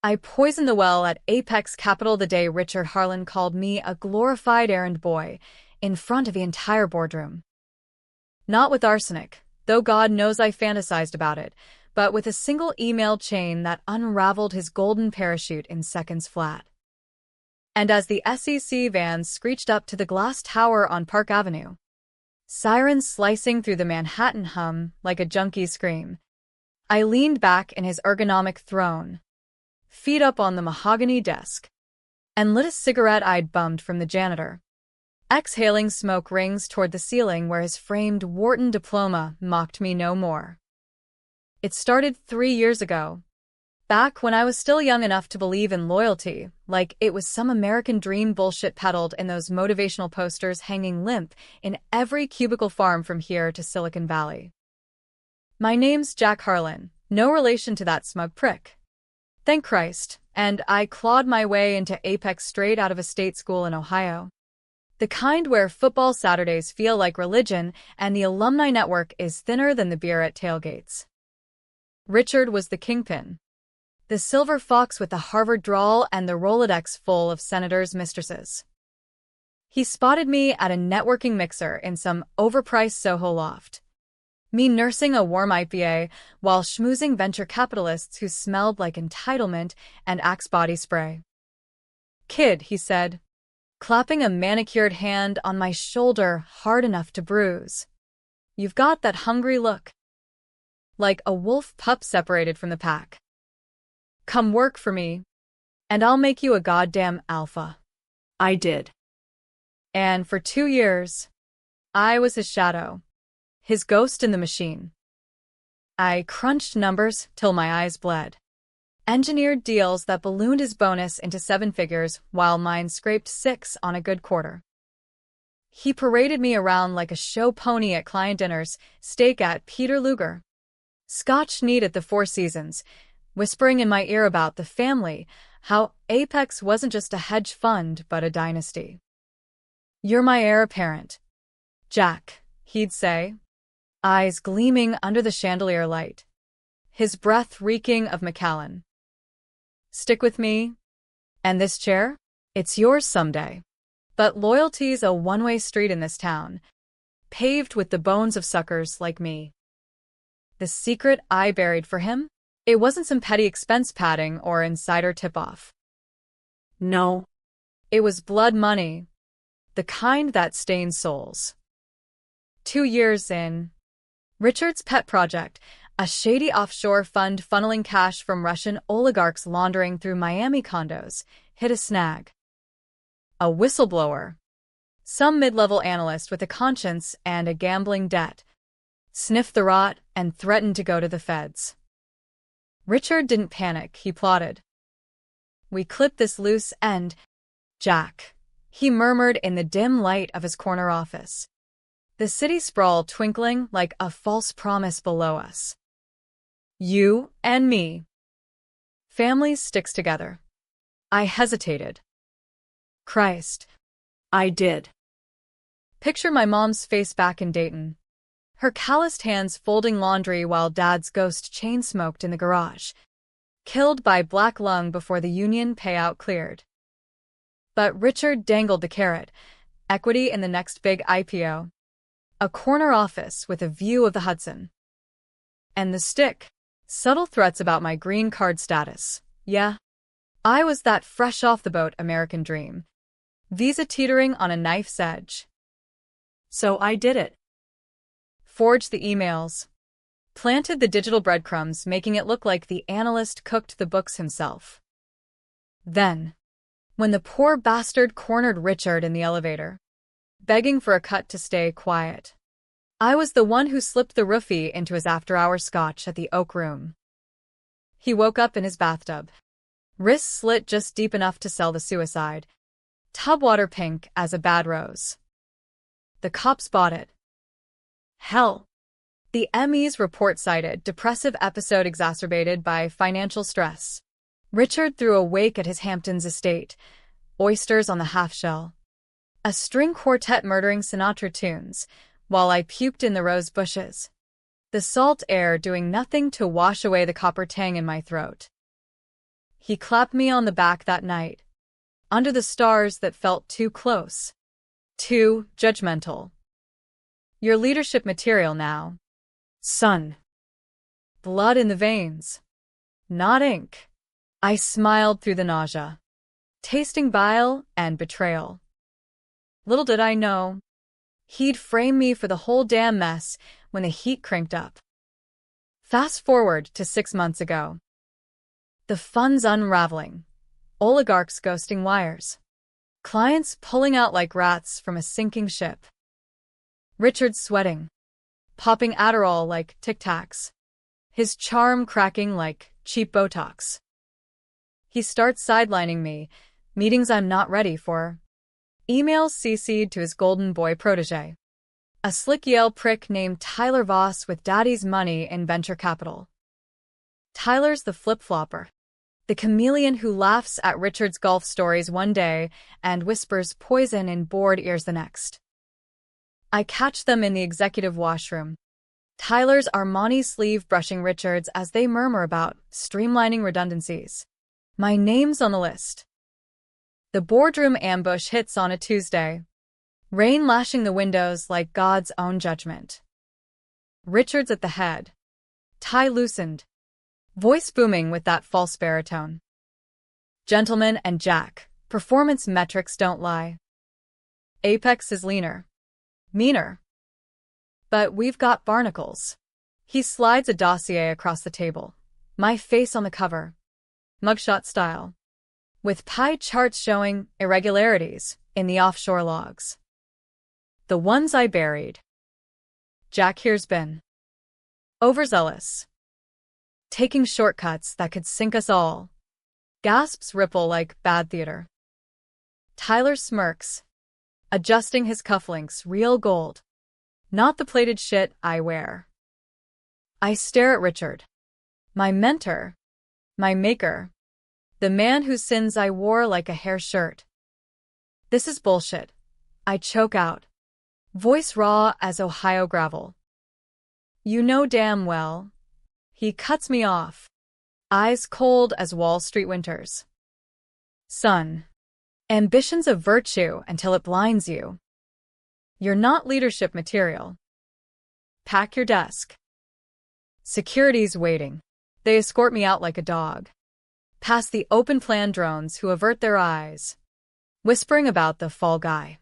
I poisoned the well at Apex Capital the day Richard Harlan called me a glorified errand boy in front of the entire boardroom. Not with arsenic, though God knows I fantasized about it, but with a single email chain that unraveled his golden parachute in seconds flat. And as the SEC vans screeched up to the glass tower on Park Avenue, sirens slicing through the Manhattan hum like a junkie's scream, I leaned back in his ergonomic throne, feet up on the mahogany desk, and lit a cigarette I'd bummed from the janitor, exhaling smoke rings toward the ceiling where his framed Wharton diploma mocked me no more. It started 3 years ago, back when I was still young enough to believe in loyalty, like it was some American dream bullshit peddled in those motivational posters hanging limp in every cubicle farm from here to Silicon Valley. My name's Jack Harlan, no relation to that smug prick. Thank Christ, and I clawed my way into Apex straight out of a state school in Ohio. The kind where football Saturdays feel like religion and the alumni network is thinner than the beer at tailgates. Richard was the kingpin. The silver fox with the Harvard drawl and the Rolodex full of senators' mistresses. He spotted me at a networking mixer in some overpriced Soho loft. Me nursing a warm IPA while schmoozing venture capitalists who smelled like entitlement and Axe body spray. Kid, he said, clapping a manicured hand on my shoulder hard enough to bruise. You've got that hungry look. Like a wolf pup separated from the pack. Come work for me, and I'll make you a goddamn alpha. I did. And for 2 years, I was his shadow, his ghost in the machine. I crunched numbers till my eyes bled. Engineered deals that ballooned his bonus into 7 figures while mine scraped 6 on a good quarter. He paraded me around like a show pony at client dinners, steak at Peter Luger, Scotch neat at the Four Seasons, whispering in my ear about the family, how Apex wasn't just a hedge fund but a dynasty. You're my heir apparent, Jack, he'd say, eyes gleaming under the chandelier light, his breath reeking of Macallan. Stick with me, and this chair, it's yours someday. But loyalty's a one-way street in this town, paved with the bones of suckers like me. The secret I buried for him? It wasn't some petty expense padding or insider tip-off. No. It was blood money, the kind that stains souls. 2 years in, Richard's pet project, a shady offshore fund funneling cash from Russian oligarchs laundering through Miami condos, hit a snag. A whistleblower, some mid-level analyst with a conscience and a gambling debt, sniffed the rot and threatened to go to the feds. Richard didn't panic, he plotted. We clipped this loose end, Jack, he murmured in the dim light of his corner office. The city sprawl twinkling like a false promise below us. You and me. Families sticks together. I hesitated. Christ. I did. Picture my mom's face back in Dayton. Her calloused hands folding laundry while Dad's ghost chain-smoked in the garage. Killed by black lung before the union payout cleared. But Richard dangled the carrot. Equity in the next big IPO. A corner office with a view of the Hudson. And the stick. Subtle threats about my green card status. Yeah. I was that fresh-off-the-boat American dream. Visa teetering on a knife's edge. So I did it. Forged the emails. Planted the digital breadcrumbs, making it look like the analyst cooked the books himself. Then, when the poor bastard cornered Richard in the elevator, begging for a cut to stay quiet, I was the one who slipped the roofie into his after-hours scotch at the Oak Room. He woke up in his bathtub. Wrists slit just deep enough to sell the suicide. Tub water pink as a bad rose. The cops bought it. Hell. The ME's report cited depressive episode exacerbated by financial stress. Richard threw a wake at his Hamptons estate. Oysters on the half-shell. A string quartet murdering Sinatra tunes, while I puked in the rose bushes. The salt air doing nothing to wash away the copper tang in my throat. He clapped me on the back that night, under the stars that felt too close, too judgmental. Your leadership material now, son. Blood in the veins, not ink. I smiled through the nausea, tasting bile and betrayal. Little did I know, he'd frame me for the whole damn mess when the heat cranked up. Fast forward to 6 months ago. The funds unraveling, oligarchs ghosting wires, clients pulling out like rats from a sinking ship. Richard sweating, popping Adderall like Tic Tacs, his charm cracking like cheap Botox. He starts sidelining me, meetings I'm not ready for. Emails CC'd to his golden boy protege, a slick Yale prick named Tyler Voss with daddy's money in venture capital. Tyler's the flip-flopper, the chameleon who laughs at Richard's golf stories one day and whispers poison in bored ears the next. I catch them in the executive washroom, Tyler's Armani sleeve brushing Richard's as they murmur about streamlining redundancies. My name's on the list. The boardroom ambush hits on a Tuesday, rain lashing the windows like God's own judgment. Richard's at the head, tie loosened, voice booming with that false baritone. Gentleman and Jack, performance metrics don't lie. Apex is leaner, meaner. But we've got barnacles. He slides a dossier across the table, my face on the cover, mugshot style, with pie charts showing irregularities in the offshore logs. The ones I buried. Jack here's been overzealous, taking shortcuts that could sink us all. Gasps ripple like bad theater. Tyler smirks, adjusting his cufflinks, real gold, not the plated shit I wear. I stare at Richard, my mentor, my maker, the man whose sins I wore like a hair shirt. This is bullshit, I choke out, voice raw as Ohio gravel. You know damn well. He cuts me off, eyes cold as Wall Street winters. Son, ambition's a virtue until it blinds you. You're not leadership material. Pack your desk. Security's waiting. They escort me out like a dog, past the open-plan drones who avert their eyes, whispering about the fall guy.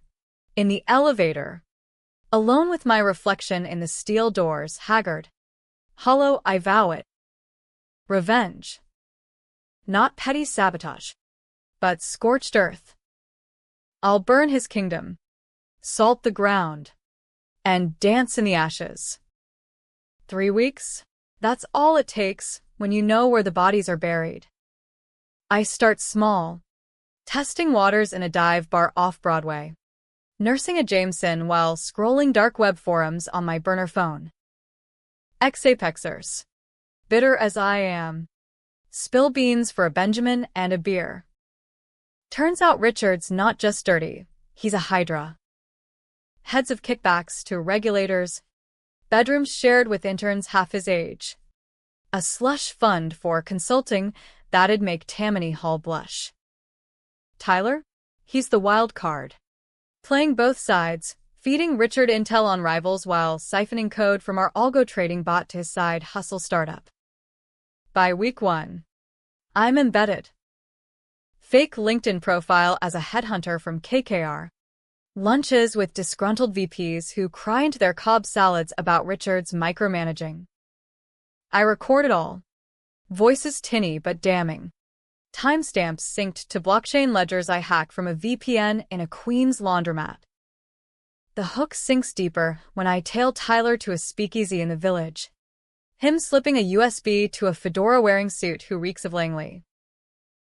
In the elevator, alone with my reflection in the steel doors, haggard, hollow, I vow it. Revenge. Not petty sabotage, but scorched earth. I'll burn his kingdom, salt the ground, and dance in the ashes. 3 weeks? That's all it takes when you know where the bodies are buried. I start small, testing waters in a dive bar off-Broadway, nursing a Jameson while scrolling dark web forums on my burner phone. Ex-Apexers, bitter as I am, spill beans for a Benjamin and a beer. Turns out Richard's not just dirty, he's a hydra. Heads of kickbacks to regulators, bedrooms shared with interns half his age. A slush fund for consulting that'd make Tammany Hall blush. Tyler? He's the wild card, playing both sides, feeding Richard intel on rivals while siphoning code from our algo trading bot to his side hustle startup. By week 1, I'm embedded. Fake LinkedIn profile as a headhunter from KKR. Lunches with disgruntled VPs who cry into their Cobb salads about Richard's micromanaging. I record it all. Voices tinny but damning. Timestamps synced to blockchain ledgers I hack from a VPN in a Queens laundromat. The hook sinks deeper when I tail Tyler to a speakeasy in the village. Him slipping a USB to a fedora-wearing suit who reeks of Langley.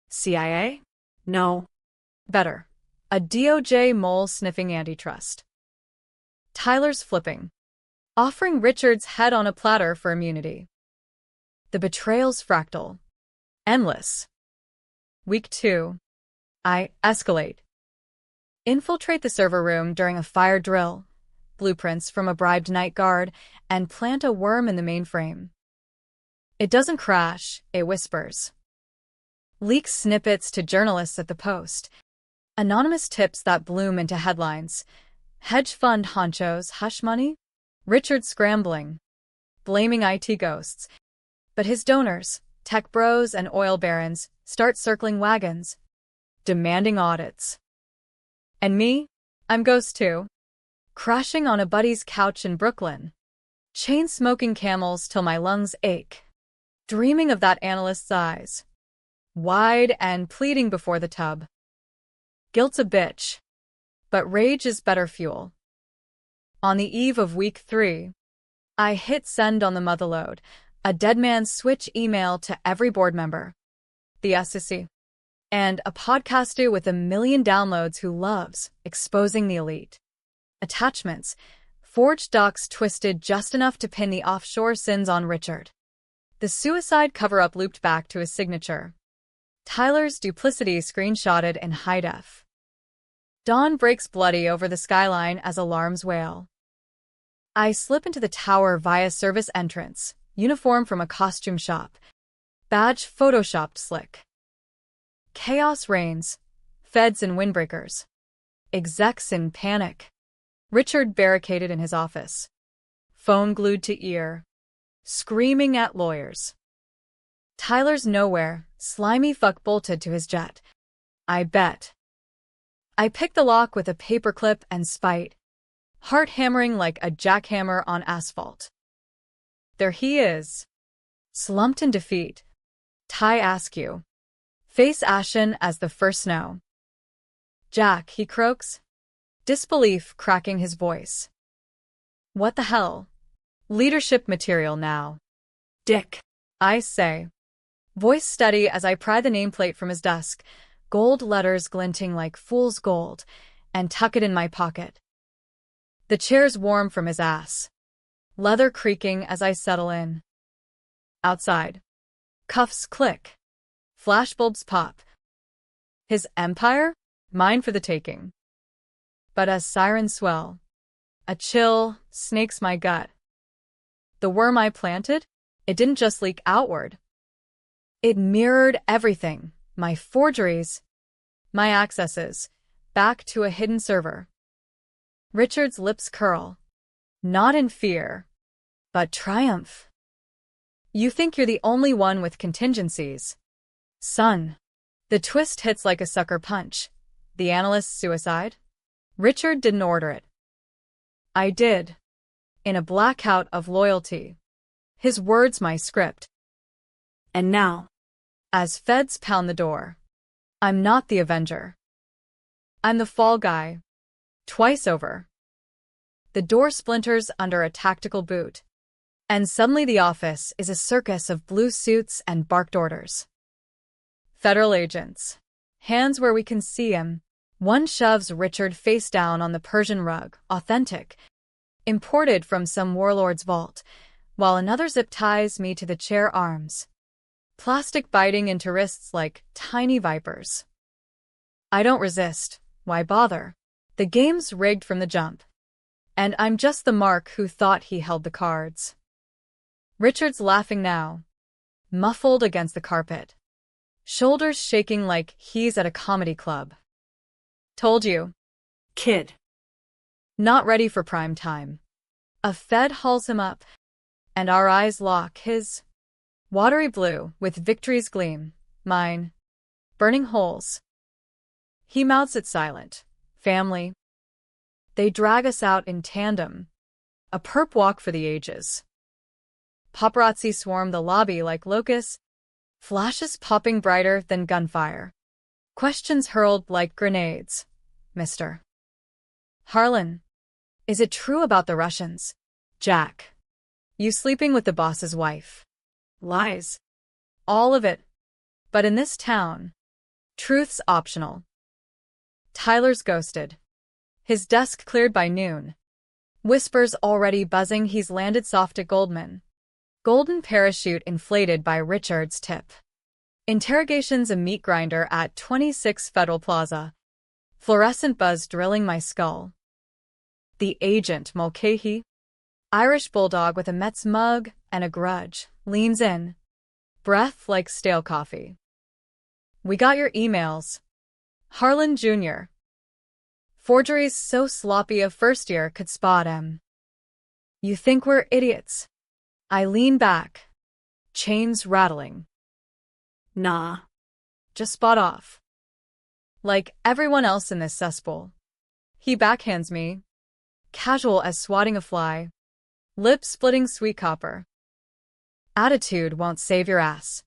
CIA? No. Better. A DOJ mole sniffing antitrust. Tyler's flipping, offering Richard's head on a platter for immunity. The betrayal's fractal. Endless. Week 2. I escalate. Infiltrate the server room during a fire drill, blueprints from a bribed night guard, and plant a worm in the mainframe. It doesn't crash, it whispers. Leaks snippets to journalists at the Post. Anonymous tips that bloom into headlines. Hedge fund honchos hush money? Richard scrambling, blaming IT ghosts. But his donors, tech bros and oil barons, start circling wagons, demanding audits. And me? I'm ghost too. Crashing on a buddy's couch in Brooklyn. Chain-smoking camels till my lungs ache. Dreaming of that analyst's eyes. Wide and pleading before the tub. Guilt's a bitch. But rage is better fuel. On the eve of week 3, I hit send on the motherlode, a dead man's switch email to every board member. The SEC. And a podcaster with 1 million downloads who loves exposing the elite. Attachments. Forged docs twisted just enough to pin the offshore sins on Richard. The suicide cover-up looped back to his signature. Tyler's duplicity screenshotted in high def. Dawn breaks bloody over the skyline as alarms wail. I slip into the tower via service entrance, uniform from a costume shop. Badge photoshopped slick. Chaos reigns. Feds and windbreakers. Execs in panic. Richard barricaded in his office. Phone glued to ear. Screaming at lawyers. Tyler's nowhere. Slimy fuck bolted to his jet. I bet. I picked the lock with a paperclip and spite. Heart hammering like a jackhammer on asphalt. There he is. Slumped in defeat. Ty Askew. Face ashen as the first snow. Jack, he croaks. Disbelief cracking his voice. What the hell? Leadership material now. Dick. I say. Voice steady as I pry the nameplate from his desk, gold letters glinting like fool's gold, and tuck it in my pocket. The chair's warm from his ass. Leather creaking as I settle in. Outside. Cuffs click. Flashbulbs pop. His empire? Mine for the taking. But as sirens swell, a chill snakes my gut. The worm I planted? It didn't just leak outward. It mirrored everything, my forgeries, my accesses, back to a hidden server. Richard's lips curl. Not in fear, but triumph. You think you're the only one with contingencies. Son. The twist hits like a sucker punch. The analyst's suicide? Richard didn't order it. I did. In a blackout of loyalty. His words my script. And now, as feds pound the door, I'm not the Avenger. I'm the fall guy. Twice over. The door splinters under a tactical boot. And suddenly the office is a circus of blue suits and barked orders. Federal agents. Hands where we can see him. One shoves Richard face down on the Persian rug, authentic, imported from some warlord's vault, while another zip ties me to the chair arms. Plastic biting into wrists like tiny vipers. I don't resist. Why bother? The game's rigged from the jump. And I'm just the mark who thought he held the cards. Richard's laughing now, muffled against the carpet. Shoulders shaking like he's at a comedy club. Told you. Kid. Not ready for prime time. A Fed hauls him up, and our eyes lock, his watery blue with victory's gleam, mine, burning holes. He mouths it silent. Family. They drag us out in tandem. A perp walk for the ages. Paparazzi swarm the lobby like locusts, flashes popping brighter than gunfire. Questions hurled like grenades. Mr. Harlan. Is it true about the Russians? Jack. You sleeping with the boss's wife? Lies. All of it. But in this town, truth's optional. Tyler's ghosted. His desk cleared by noon. Whispers already buzzing he's landed soft at Goldman. Golden parachute inflated by Richard's tip. Interrogations a meat grinder at 26 Federal Plaza. Fluorescent buzz drilling my skull. The agent, Mulcahy, Irish bulldog with a Mets mug and a grudge, leans in. Breath like stale coffee. We got your emails. Harlan Jr. Forgeries so sloppy a first year could spot 'em. You think we're idiots? I lean back. Chains rattling. Nah. Just spot off. Like everyone else in this cesspool. He backhands me. Casual as swatting a fly. Lip-splitting sweet copper. Attitude won't save your ass.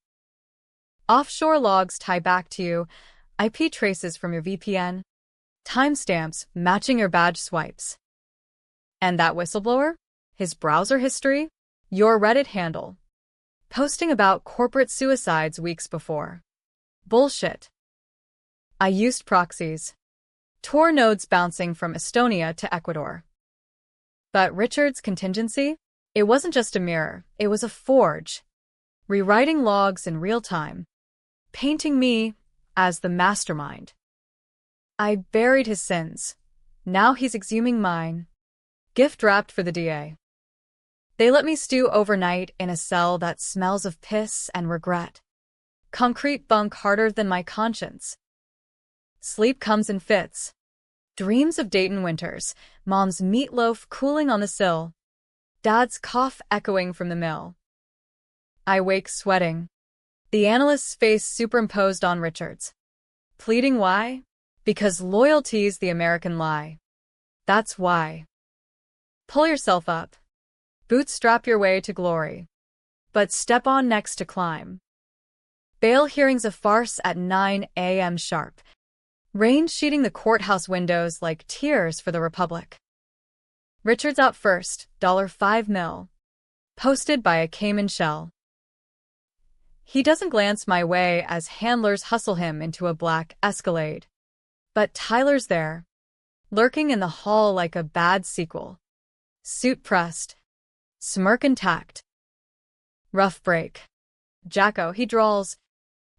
Offshore logs tie back to you. IP traces from your VPN. Timestamps matching your badge swipes. And that whistleblower? His browser history? Your Reddit handle. Posting about corporate suicides weeks before. Bullshit. I used proxies. Tor nodes bouncing from Estonia to Ecuador. But Richard's contingency? It wasn't just a mirror, it was a forge. Rewriting logs in real time. Painting me as the mastermind. I buried his sins. Now he's exhuming mine. Gift wrapped for the DA. They let me stew overnight in a cell that smells of piss and regret. Concrete bunk harder than my conscience. Sleep comes in fits. Dreams of Dayton winters, mom's meatloaf cooling on the sill. Dad's cough echoing from the mill. I wake sweating. The analyst's face superimposed on Richard's. Pleading why? Because loyalty's the American lie. That's why. Pull yourself up. Bootstrap your way to glory. But step on next to climb. Bail hearings a farce at 9 a.m. sharp. Rain sheeting the courthouse windows like tears for the Republic. Richard's out first, $5 million. Posted by a Cayman shell. He doesn't glance my way as handlers hustle him into a black Escalade. But Tyler's there, lurking in the hall like a bad sequel. Suit pressed. Smirk intact. Rough break. Jacko, he drawls.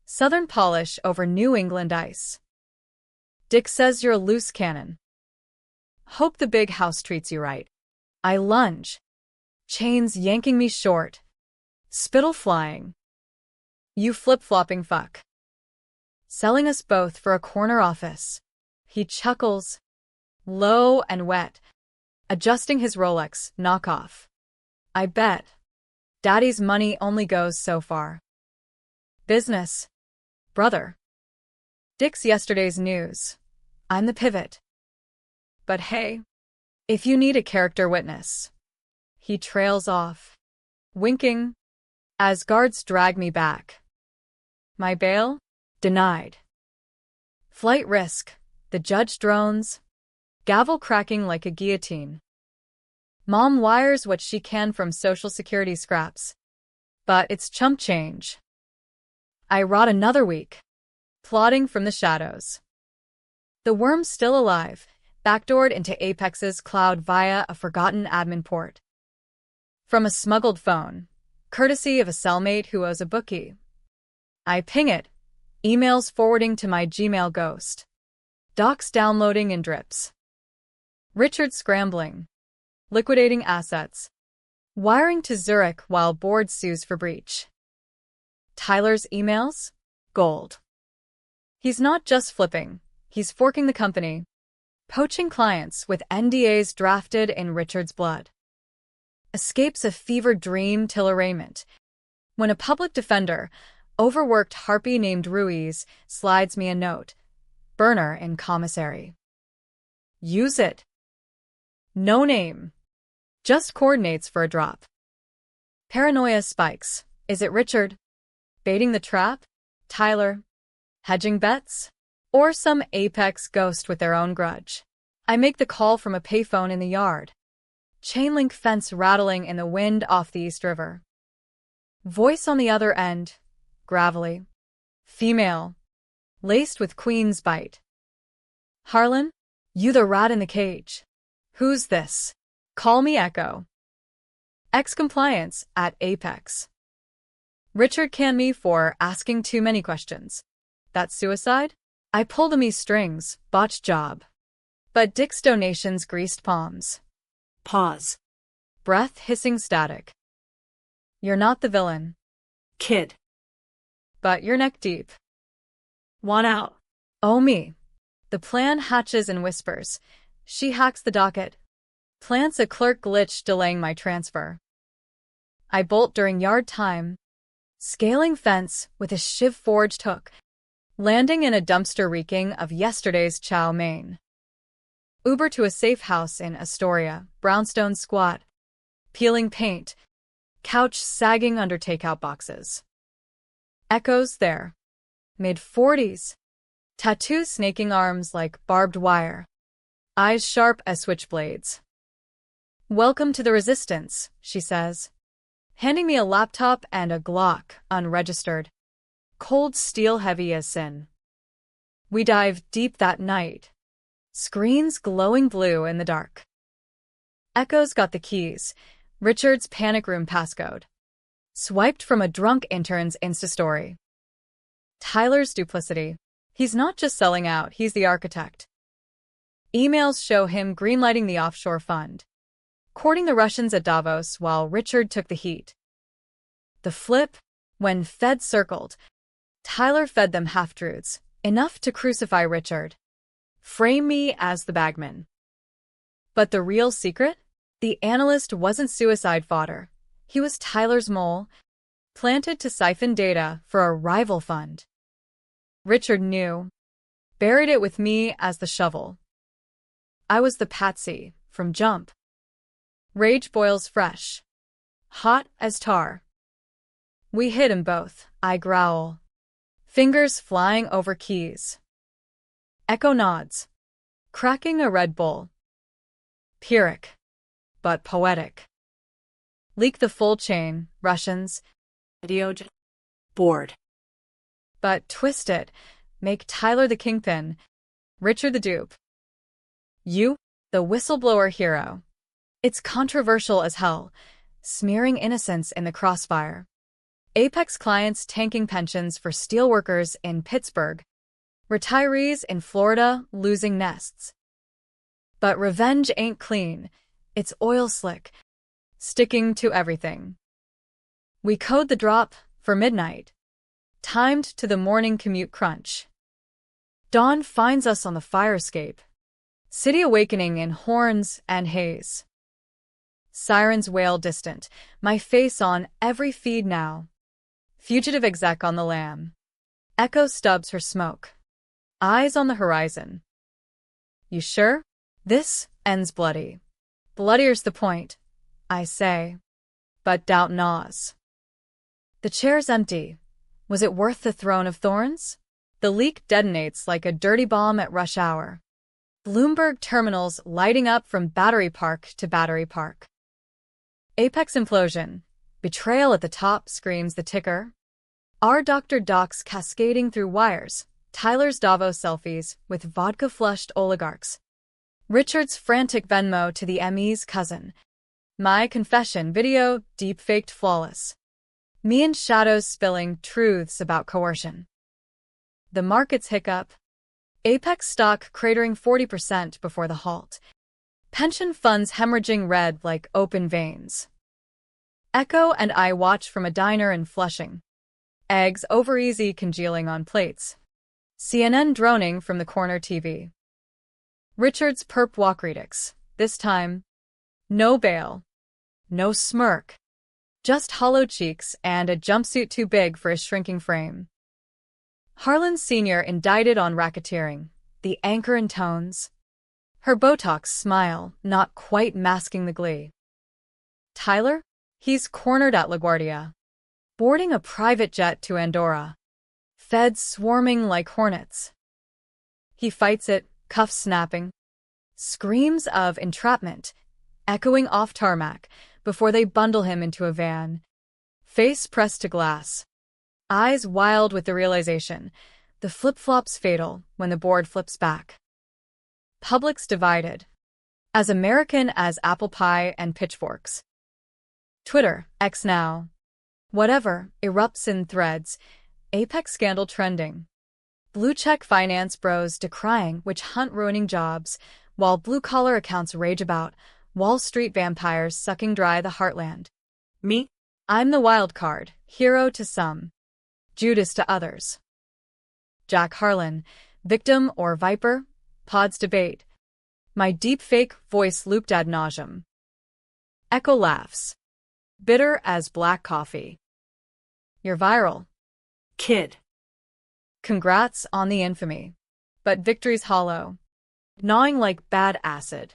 Southern polish over New England ice. Dick says you're a loose cannon. Hope the big house treats you right. I lunge. Chains yanking me short. Spittle flying. You flip-flopping fuck. Selling us both for a corner office. He chuckles. Low and wet. Adjusting his Rolex, knockoff. I bet. Daddy's money only goes so far. Business. Brother. Dick's yesterday's news. I'm the pivot. But hey, if you need a character witness. He trails off, winking, as guards drag me back. My bail? Denied. Flight risk. The judge drones. Gavel cracking like a guillotine. Mom wires what she can from Social Security scraps. But it's chump change. I rot another week. Plodding from the shadows. The worm's still alive, backdoored into Apex's cloud via a forgotten admin port. From a smuggled phone, courtesy of a cellmate who owes a bookie. I ping it, emails forwarding to my Gmail ghost. Docs downloading in drips. Richard scrambling. Liquidating assets. Wiring to Zurich while board sues for breach. Tyler's emails? Gold. He's not just flipping, he's forking the company. Poaching clients with NDAs drafted in Richard's blood. Escapes a fevered dream till arraignment. When a public defender, overworked harpy named Ruiz, slides me a note. Burner in commissary. Use it. No name. Just coordinates for a drop. Paranoia spikes. Is it Richard? Baiting the trap? Tyler? Hedging bets? Or some Apex ghost with their own grudge? I make the call from a payphone in the yard. Chain-link fence rattling in the wind off the East River. Voice on the other end. Gravelly. Female. Laced with queen's bite. Harlan? You the rat in the cage. Who's this? Call me Echo. Ex-compliance at Apex. Richard canned me for asking too many questions. That suicide? I pulled me strings, botched job. But Dick's donations greased palms. Pause. Breath hissing static. You're not the villain. Kid. But you're neck deep. Want out. Oh me. The plan hatches in whispers. She hacks the docket. Plants a clerk glitch delaying my transfer. I bolt during yard time. Scaling fence with a shiv-forged hook. Landing in a dumpster reeking of yesterday's chow mein. Uber to a safe house in Astoria, brownstone squat. Peeling paint. Couch sagging under takeout boxes. Echoes there. Mid-40s. Tattoos snaking arms like barbed wire. Eyes sharp as switchblades. Welcome to the resistance, she says, handing me a laptop and a Glock, unregistered. Cold steel heavy as sin. We dive deep that night. Screens glowing blue in the dark. Echo's got the keys. Richard's panic room passcode. Swiped from a drunk intern's Insta-story. Tyler's duplicity. He's not just selling out, he's the architect. Emails show him greenlighting the offshore fund. Courting the Russians at Davos while Richard took the heat. The flip, when Fed circled, Tyler fed them half-truths, enough to crucify Richard. Frame me as the bagman. But the real secret? The analyst wasn't suicide fodder. He was Tyler's mole, planted to siphon data for a rival fund. Richard knew, buried it with me as the shovel. I was the patsy, from jump. Rage boils fresh. Hot as tar. We hit him both, I growl. Fingers flying over keys. Echo nods. Cracking a Red Bull. Pyrrhic, but poetic. Leak the full chain, Russians. Idioja. Bored. But twist it. Make Tyler the kingpin. Richard the dupe. You, the whistleblower hero. It's controversial as hell, smearing innocence in the crossfire. Apex clients tanking pensions for steelworkers in Pittsburgh. Retirees in Florida losing nests. But revenge ain't clean. It's oil slick, sticking to everything. We code the drop for midnight, timed to the morning commute crunch. Dawn finds us on the fire escape. City awakening in horns and haze. Sirens wail distant, my face on every feed now. Fugitive exec on the lam. Echo stubs her smoke. Eyes on the horizon. You sure? This ends bloody. Bloodier's the point, I say. But doubt gnaws. The chair's empty. Was it worth the throne of thorns? The leak detonates like a dirty bomb at rush hour. Bloomberg terminals lighting up from Battery Park to Battery Park. Apex implosion. Betrayal at the top, screams the ticker. Our Dr. Docs cascading through wires. Tyler's Davos selfies with vodka-flushed oligarchs. Richard's frantic Venmo to the ME's cousin. My confession video deep-faked flawless. Me in shadows spilling truths about coercion. The markets hiccup. Apex stock cratering 40% before the halt. Pension funds hemorrhaging red like open veins. Echo and I watch from a diner in Flushing. Eggs over easy congealing on plates. CNN droning from the corner TV. Richard's perp walk redux. This time, no bail. No smirk. Just hollow cheeks and a jumpsuit too big for his shrinking frame. Harlan Sr. indicted on racketeering. The anchor intones. Her Botox smile not quite masking the glee. Tyler? He's cornered at LaGuardia. Boarding a private jet to Andorra. Feds swarming like hornets. He fights it, cuffs snapping. Screams of entrapment, echoing off tarmac before they bundle him into a van. Face pressed to glass. Eyes wild with the realization. The flip-flop's fatal when the board flips back. Public's divided. As American as apple pie and pitchforks. Twitter, X now. Whatever, erupts in threads. Apex scandal trending. Blue-check finance bros decrying which hunt ruining jobs, while blue-collar accounts rage about Wall Street vampires sucking dry the heartland. Me? I'm the wild card, hero to some. Judas to others. Jack Harlan, victim or viper? Pods debate. My deep-fake voice looped ad nauseum. Echo laughs. Bitter as black coffee. You're viral. Kid. Congrats on the infamy. But victory's hollow. Gnawing like bad acid.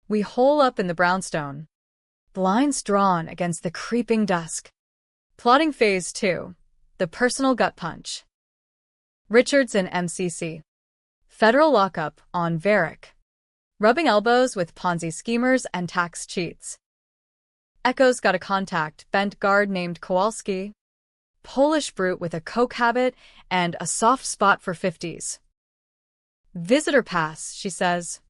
We hole up in the brownstone. Blinds drawn against the creeping dusk. Plotting phase 2. The personal gut punch. Richard's in MCC. Federal lockup on Varick. Rubbing elbows with Ponzi schemers and tax cheats. Echo's got a contact, bent guard named Kowalski. Polish brute with a coke habit and a soft spot for 50s. Visitor pass, she says,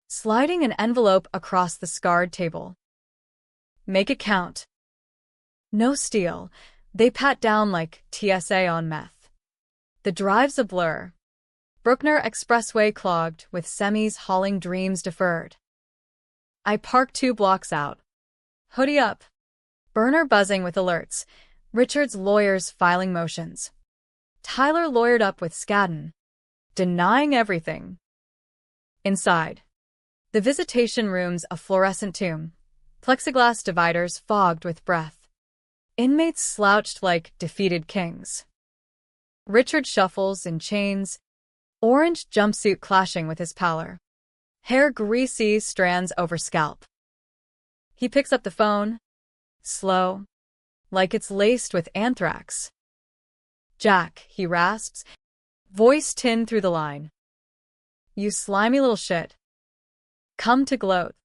sliding an envelope across the scarred table. Make it count. No steal. They pat down like TSA on meth. The drive's a blur. Bruckner Expressway clogged with semis hauling dreams deferred. I park 2 blocks out. Hoodie up. Burner buzzing with alerts. Richard's lawyers filing motions. Tyler lawyered up with Skadden. Denying everything. Inside. The visitation room's a fluorescent tomb. Plexiglass dividers fogged with breath. Inmates slouched like defeated kings. Richard shuffles in chains, orange jumpsuit clashing with his pallor. Hair greasy strands over scalp. He picks up the phone, slow, like it's laced with anthrax. Jack, he rasps, voice tin through the line. You slimy little shit. Come to gloat.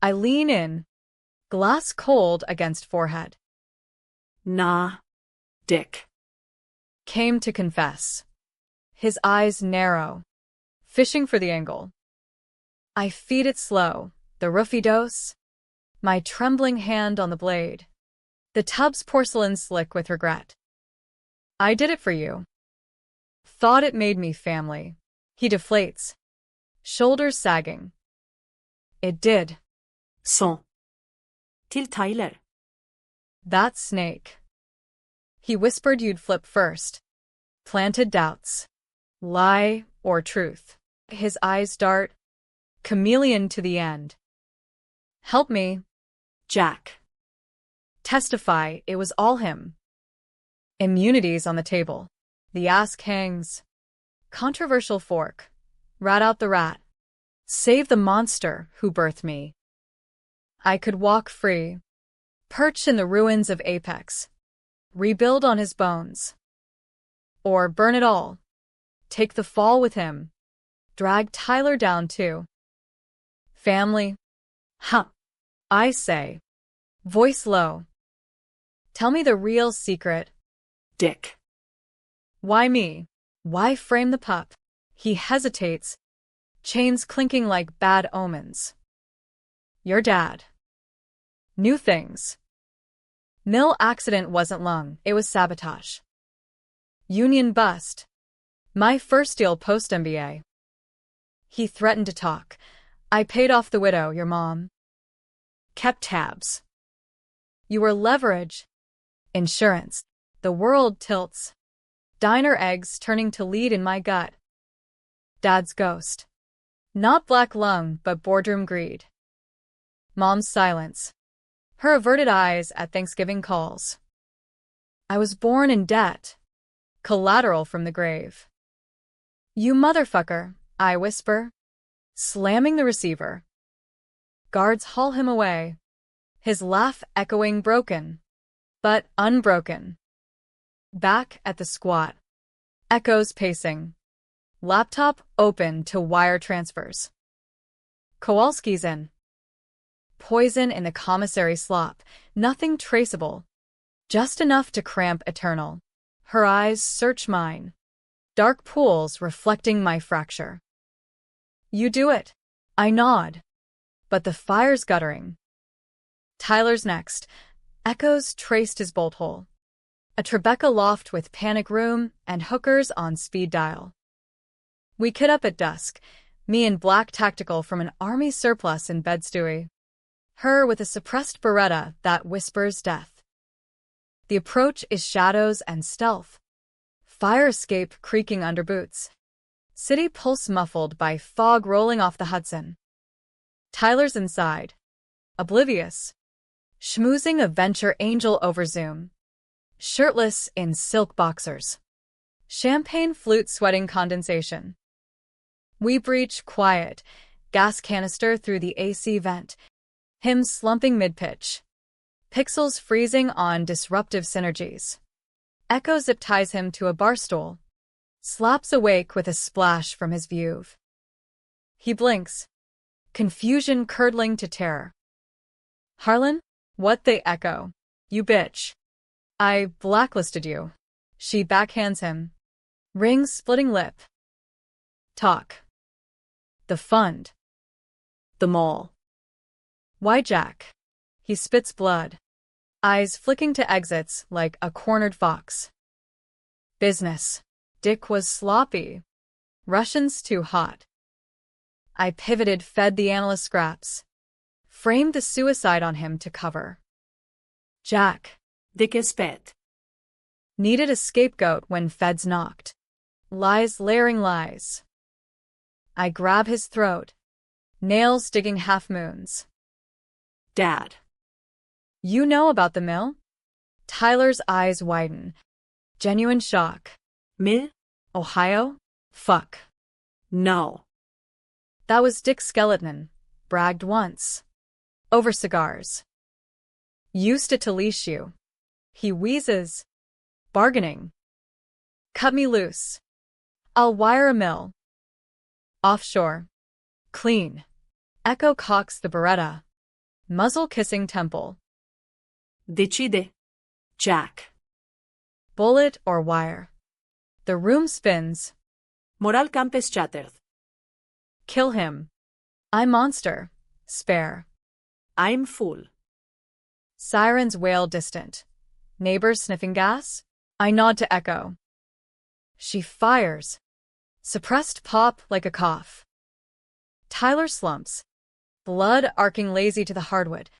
I lean in, glass cold against forehead. Nah. Dick. Came to confess. His eyes narrow, fishing for the angle. I feed it slow, the roofie dose, my trembling hand on the blade. The tub's porcelain slick with regret. I did it for you. Thought it made me family. He deflates, shoulders sagging. It did. Så. Till Tyler. That snake. He whispered you'd flip first. Planted doubts. Lie or truth. His eyes dart. Chameleon to the end. Help me. Jack. Testify it was all him. Immunities on the table. The ask hangs. Controversial fork. Rat out the rat. Save the monster who birthed me. I could walk free. Perch in the ruins of Apex. Rebuild on his bones. Or burn it all. Take the fall with him. Drag Tyler down too. Family. Huh. I say. Voice low. Tell me the real secret. Dick. Why me? Why frame the pup? He hesitates, chains clinking like bad omens. Your dad. New things. Mill accident wasn't lung, it was sabotage. Union bust. My first deal post-MBA. He threatened to talk. I paid off the widow, your mom. Kept tabs. You were leverage. Insurance. The world tilts. Diner eggs turning to lead in my gut. Dad's ghost. Not black lung, but boardroom greed. Mom's silence. Her averted eyes at Thanksgiving calls. I was born in debt. Collateral from the grave. You motherfucker, I whisper, slamming the receiver. Guards haul him away. His laugh echoing broken, but unbroken. Back at the squat. Echoes pacing. Laptop open to wire transfers. Kowalski's in. Poison in the commissary slop. Nothing traceable. Just enough to cramp eternal. Her eyes search mine. Dark pools reflecting my fracture. You do it. I nod. But the fire's guttering. Tyler's next. Echoes traced his bolt hole. A Tribeca loft with panic room and hookers on speed dial. We kid up at dusk, me in black tactical from an army surplus in Bed-Stuy. Her with a suppressed Beretta that whispers death. The approach is shadows and stealth. Fire escape creaking under boots. City pulse muffled by fog rolling off the Hudson. Tyler's inside. Oblivious. Schmoozing a venture angel over Zoom. Shirtless in silk boxers. Champagne flute sweating condensation. We breach quiet. Gas canister through the AC vent. Him slumping mid-pitch. Pixels freezing on disruptive synergies. Echo zip ties him to a bar stool. Slaps awake with a splash from his view. He blinks. Confusion curdling to terror. Harlan? What the Echo? You bitch. I blacklisted you. She backhands him. Rings splitting lip. Talk. The fund. The mall. Why Jack? He spits blood. Eyes flicking to exits like a cornered fox. Business. Dick was sloppy. Russians too hot. I pivoted, fed the analyst scraps. Framed the suicide on him to cover. Jack. Dick is spät. Needed a scapegoat when feds knocked. Lies layering lies. I grab his throat. Nails digging half moons. Dad. You know about the mill? Tyler's eyes widen. Genuine shock. Mill? Ohio? Fuck. No. That was Dick Skeleton. Bragged once. Over cigars. Used it to leash you. He wheezes. Bargaining. Cut me loose. I'll wire a mill. Offshore. Clean. Echo cocks the Beretta. Muzzle kissing temple. Decide. Jack. Bullet or wire. The room spins. Moral campes chattered. Kill him. I monster. Spare. I'm full. Sirens wail distant. Neighbors sniffing gas? I nod to Echo. She fires. Suppressed pop like a cough. Tyler slumps. Blood arcing lazy to the hardwood.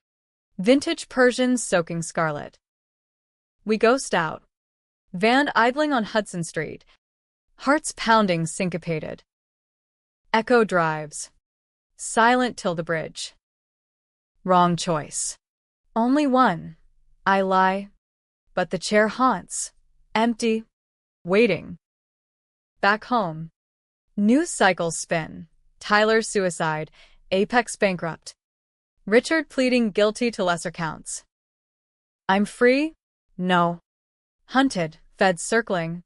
Vintage Persian soaking scarlet. We ghost out. Van idling on Hudson Street. Hearts pounding syncopated. Echo drives. Silent till the bridge. Wrong choice. Only one. I lie. But the chair haunts. Empty. Waiting. Back home. News cycles spin. Tyler suicide. Apex bankrupt. Richard pleading guilty to lesser counts. I'm free? No. Hunted, feds circling.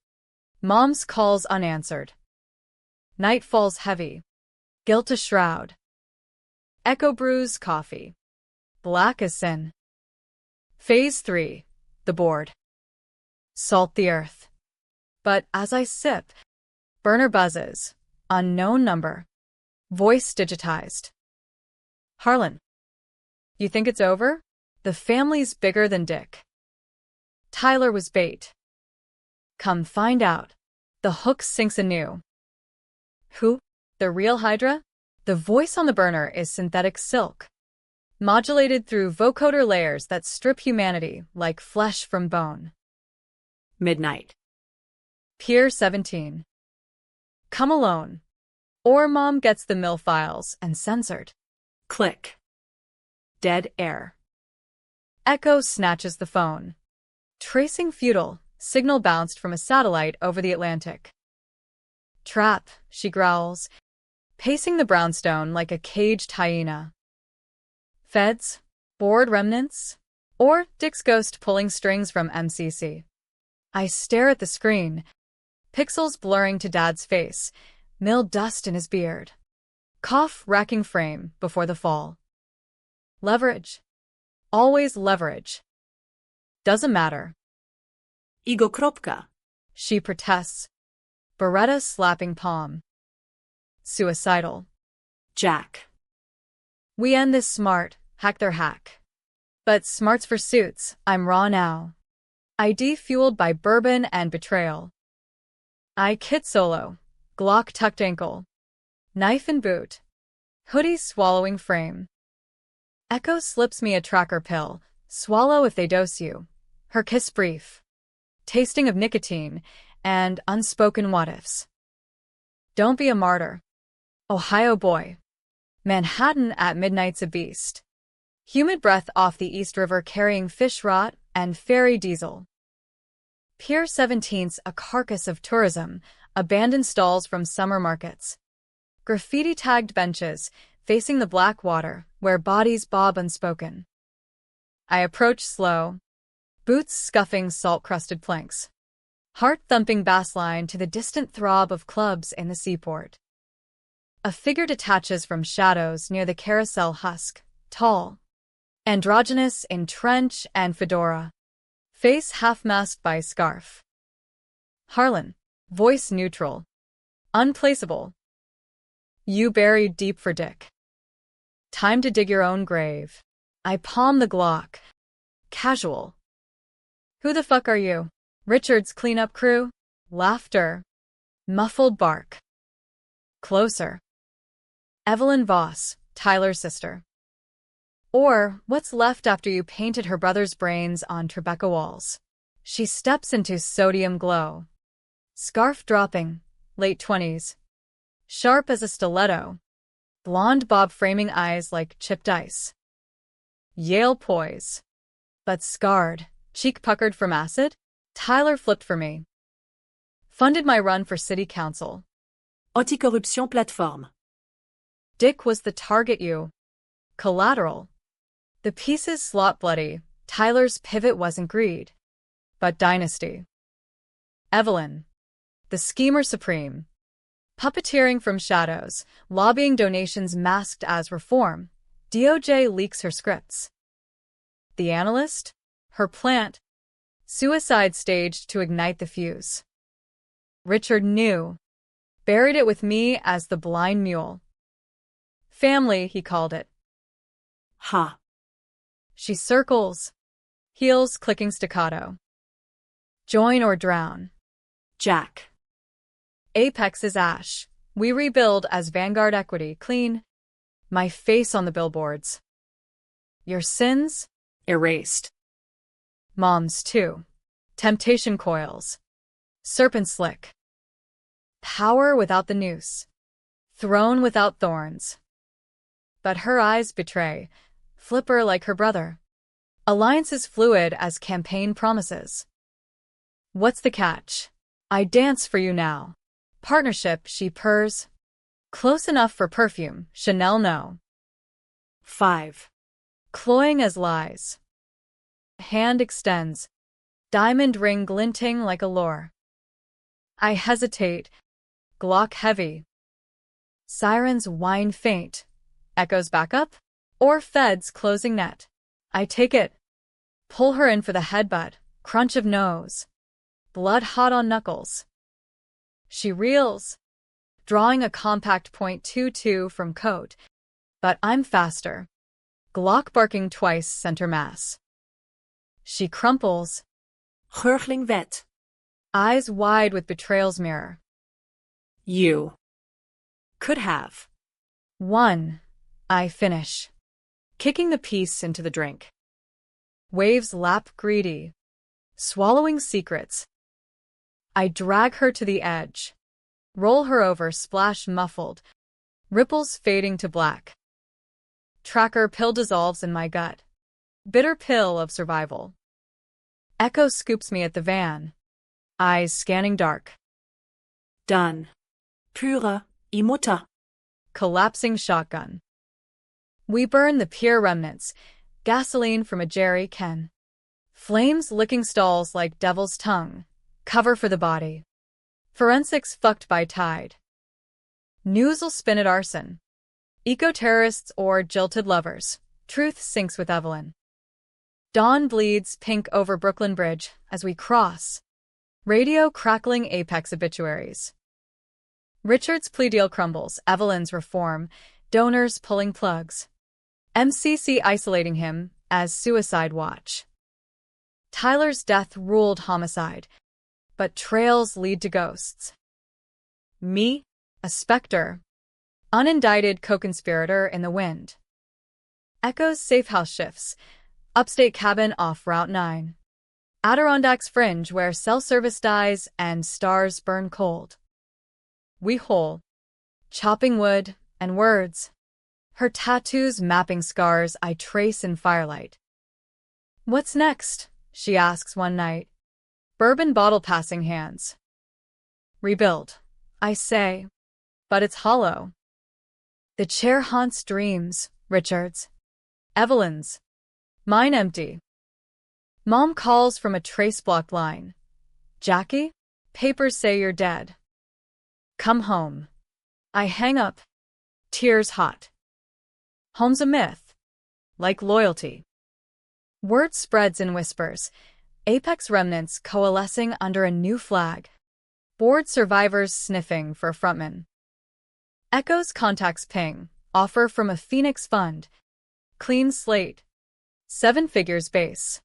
Mom's calls unanswered. Night falls heavy. Guilt a shroud. Echo brews coffee. Black as sin. Phase 3. The board. Salt the earth. But as I sip, burner buzzes. Unknown number. Voice digitized. Harlan. You think it's over? The family's bigger than Dick. Tyler was bait. Come find out. The hook sinks anew. Who? The real Hydra? The voice on the burner is synthetic silk. Modulated through vocoder layers that strip humanity like flesh from bone. Midnight. Pier 17. Come alone. Or Mom gets the mill files and censored. Click. Dead air. Echo snatches the phone. Tracing futile, signal bounced from a satellite over the Atlantic. Trap, she growls, pacing the brownstone like a caged hyena. Feds? Bored remnants? Or Dick's ghost pulling strings from MCC? I stare at the screen, pixels blurring to Dad's face, mill dust in his beard. Cough-racking frame before the fall. Leverage. Always leverage. Doesn't matter. Igo kropka. She protests. Beretta slapping palm. Suicidal. Jack. We end this smart, hack their hack. But smarts for suits, I'm raw now. ID fueled by bourbon and betrayal. I kit solo. Glock tucked ankle. Knife in boot. Hoodie swallowing frame. Echo slips me a tracker pill. Swallow if they dose you. Her kiss brief. Tasting of nicotine. and unspoken what-ifs. Don't be a martyr. Ohio boy. Manhattan at midnight's a beast. Humid breath off the East River carrying fish rot and ferry diesel. Pier 17's a carcass of tourism, abandoned stalls from summer markets. Graffiti-tagged benches facing the black water where bodies bob unspoken. I approach slow, boots scuffing salt-crusted planks. Heart-thumping bass line to the distant throb of clubs in the seaport. A figure detaches from shadows near the carousel husk, tall, androgynous in trench and fedora, face half-masked by scarf. Harlan, voice neutral, unplaceable. You buried deep for dick. Time to dig your own grave. I palm the Glock. Casual. Who the fuck are you? Richard's cleanup crew? Laughter. Muffled bark. Closer. Evelyn Voss, Tyler's sister. Or what's left after you painted her brother's brains on Tribeca walls. She steps into sodium glow. Scarf dropping, late 20s. Sharp as a stiletto. Blonde bob framing eyes like chipped ice. Yale poise. But scarred, cheek puckered from acid? Tyler flipped for me. Funded my run for city council. Anticorruption plateforme. Dick was the target you. Collateral. The pieces slot bloody. Tyler's pivot wasn't greed, but dynasty. Evelyn. The schemer supreme. Puppeteering from shadows, lobbying donations masked as reform. DOJ leaks her scripts. The analyst? Her plant. Suicide staged to ignite the fuse. Richard knew. Buried it with me as the blind mule. Family, he called it. Ha. She circles. Heels clicking staccato. Join or drown. Jack. Apex is ash. We rebuild as Vanguard equity, clean. My face on the billboards. Your sins? Erased. Mom's too. Temptation coils. Serpent slick. Power without the noose. Throne without thorns. But her eyes betray. Flipper like her brother. Alliances fluid as campaign promises. What's the catch? I dance for you now. Partnership, she purrs. Close enough for perfume, Chanel no. 5. Cloying as lies. Hand extends. Diamond ring glinting like a lure. I hesitate. Glock heavy. Sirens whine faint. Echoes back up? Or feds closing net. I take it. Pull her in for the headbutt. Crunch of nose. Blood hot on knuckles. She reels. Drawing a compact .22 from coat. But I'm faster. Glock barking twice center mass. She crumples. Gurgling wet. Eyes wide with betrayal's mirror. You. Could have. 1. I finish. Kicking the piece into the drink. Waves lap greedy. Swallowing secrets. I drag her to the edge. Roll her over, splash muffled. Ripples fading to black. Tracker pill dissolves in my gut. Bitter pill of survival. Echo scoops me at the van. Eyes scanning dark. Done. Pure I Mutter. Collapsing shotgun. We burn the pier remnants. Gasoline from a jerry can. Flames licking stalls like devil's tongue. Cover for the body. Forensics fucked by tide. News'll spin at arson. Eco-terrorists or jilted lovers. Truth sinks with Evelyn. Dawn bleeds pink over Brooklyn Bridge as we cross. Radio crackling apex obituaries. Richard's plea deal crumbles. Evelyn's reform. Donors pulling plugs. MCC isolating him as suicide watch. Tyler's death ruled homicide. But trails lead to ghosts. Me, a specter. Unindicted co-conspirator in the wind. Echo's safe house shifts. Upstate cabin off Route 9. Adirondacks fringe where cell service dies and stars burn cold. We hole. Chopping wood and words. Her tattoos mapping scars I trace in firelight. What's next? She asks one night. Bourbon bottle passing hands. Rebuild, I say. But it's hollow. The chair haunts dreams, Richard's. Evelyn's. Mine empty. Mom calls from a trace-blocked line. Jackie? Papers say you're dead. Come home. I hang up. Tears hot. Home's a myth. Like loyalty. Word spreads in whispers. Apex remnants coalescing under a new flag. Bored survivors sniffing for frontmen. Echo's contacts ping. Offer from a Phoenix fund. Clean slate. 7 figures base.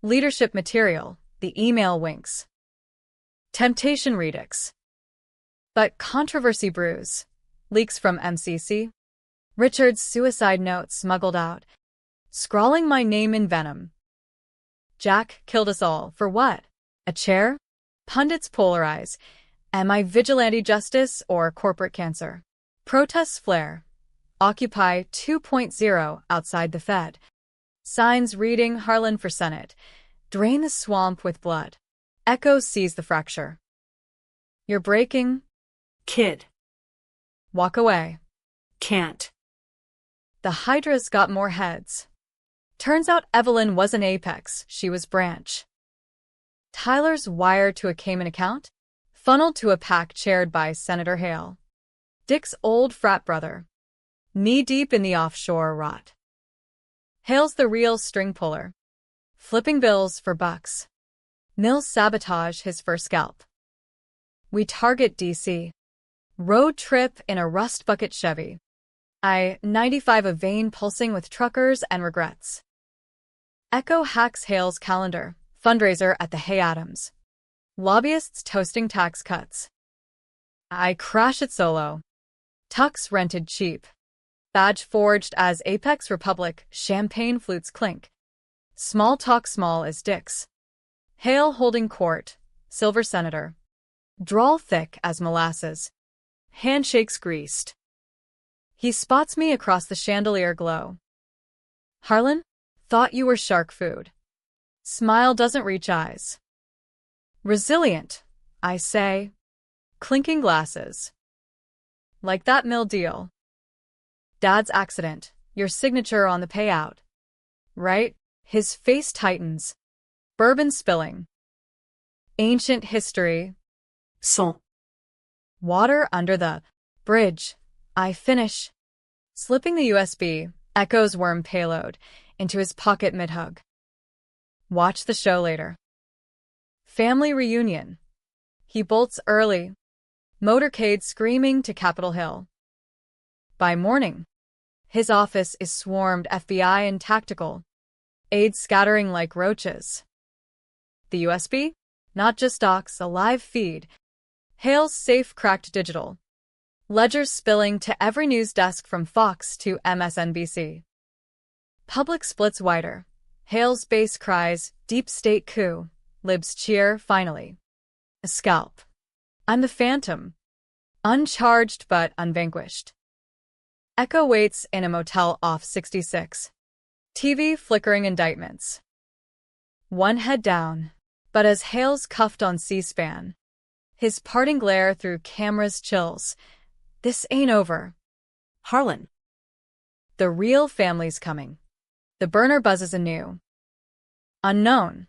Leadership material. The email winks. Temptation redux. But controversy brews. Leaks from MCC. Richard's suicide note smuggled out. Scrawling my name in venom. Jack killed us all. For what? A chair? Pundits polarize. Am I vigilante justice or corporate cancer? Protests flare. Occupy 2.0 outside the Fed. Signs reading Harlan for Senate. Drain the swamp with blood. Echo sees the fracture. You're breaking. Kid. Walk away. Can't. The Hydra's got more heads. Turns out Evelyn wasn't Apex, she was Branch. Tyler's wire to a Cayman account? Funneled to a PAC chaired by Senator Hale. Dick's old frat brother. Knee-deep in the offshore rot. Hale's the real string puller. Flipping bills for bucks. Mills sabotage his first scalp. We target DC. Road trip in a rust bucket Chevy. I-95 a vein pulsing with truckers and regrets. Echo hacks Hale's calendar. Fundraiser at the Hay Adams. Lobbyists toasting tax cuts. I crash it solo. Tux rented cheap. Badge forged as Apex Republic. Champagne flutes clink. Small talk small as Dick's. Hale holding court. Silver senator. Drawl thick as molasses. Handshakes greased. He spots me across the chandelier glow. Harlan? Thought you were shark food. Smile doesn't reach eyes. Resilient, I say. Clinking glasses. Like that mill deal. Dad's accident, your signature on the payout. Right? His face tightens. Bourbon spilling. Ancient history. Son. Water under the bridge. I finish. Slipping the USB, Echo's worm payload, into his pocket mid-hug. Watch the show later. Family reunion. He bolts early. Motorcade screaming to Capitol Hill. By morning, his office is swarmed FBI and tactical. Aides scattering like roaches. The USB? Not just docs, a live feed. Hale's safe cracked digital. Ledgers spilling to every news desk from Fox to MSNBC. Public splits wider. Hale's base cries, deep state coup. Libs cheer, finally. A scalp. I'm the Phantom. Uncharged but unvanquished. Echo waits in a motel off 66. TV flickering indictments. One head down. But as Hale's cuffed on C-SPAN, his parting glare through cameras chills. This ain't over. Harlan. The real family's coming. The burner buzzes anew. Unknown.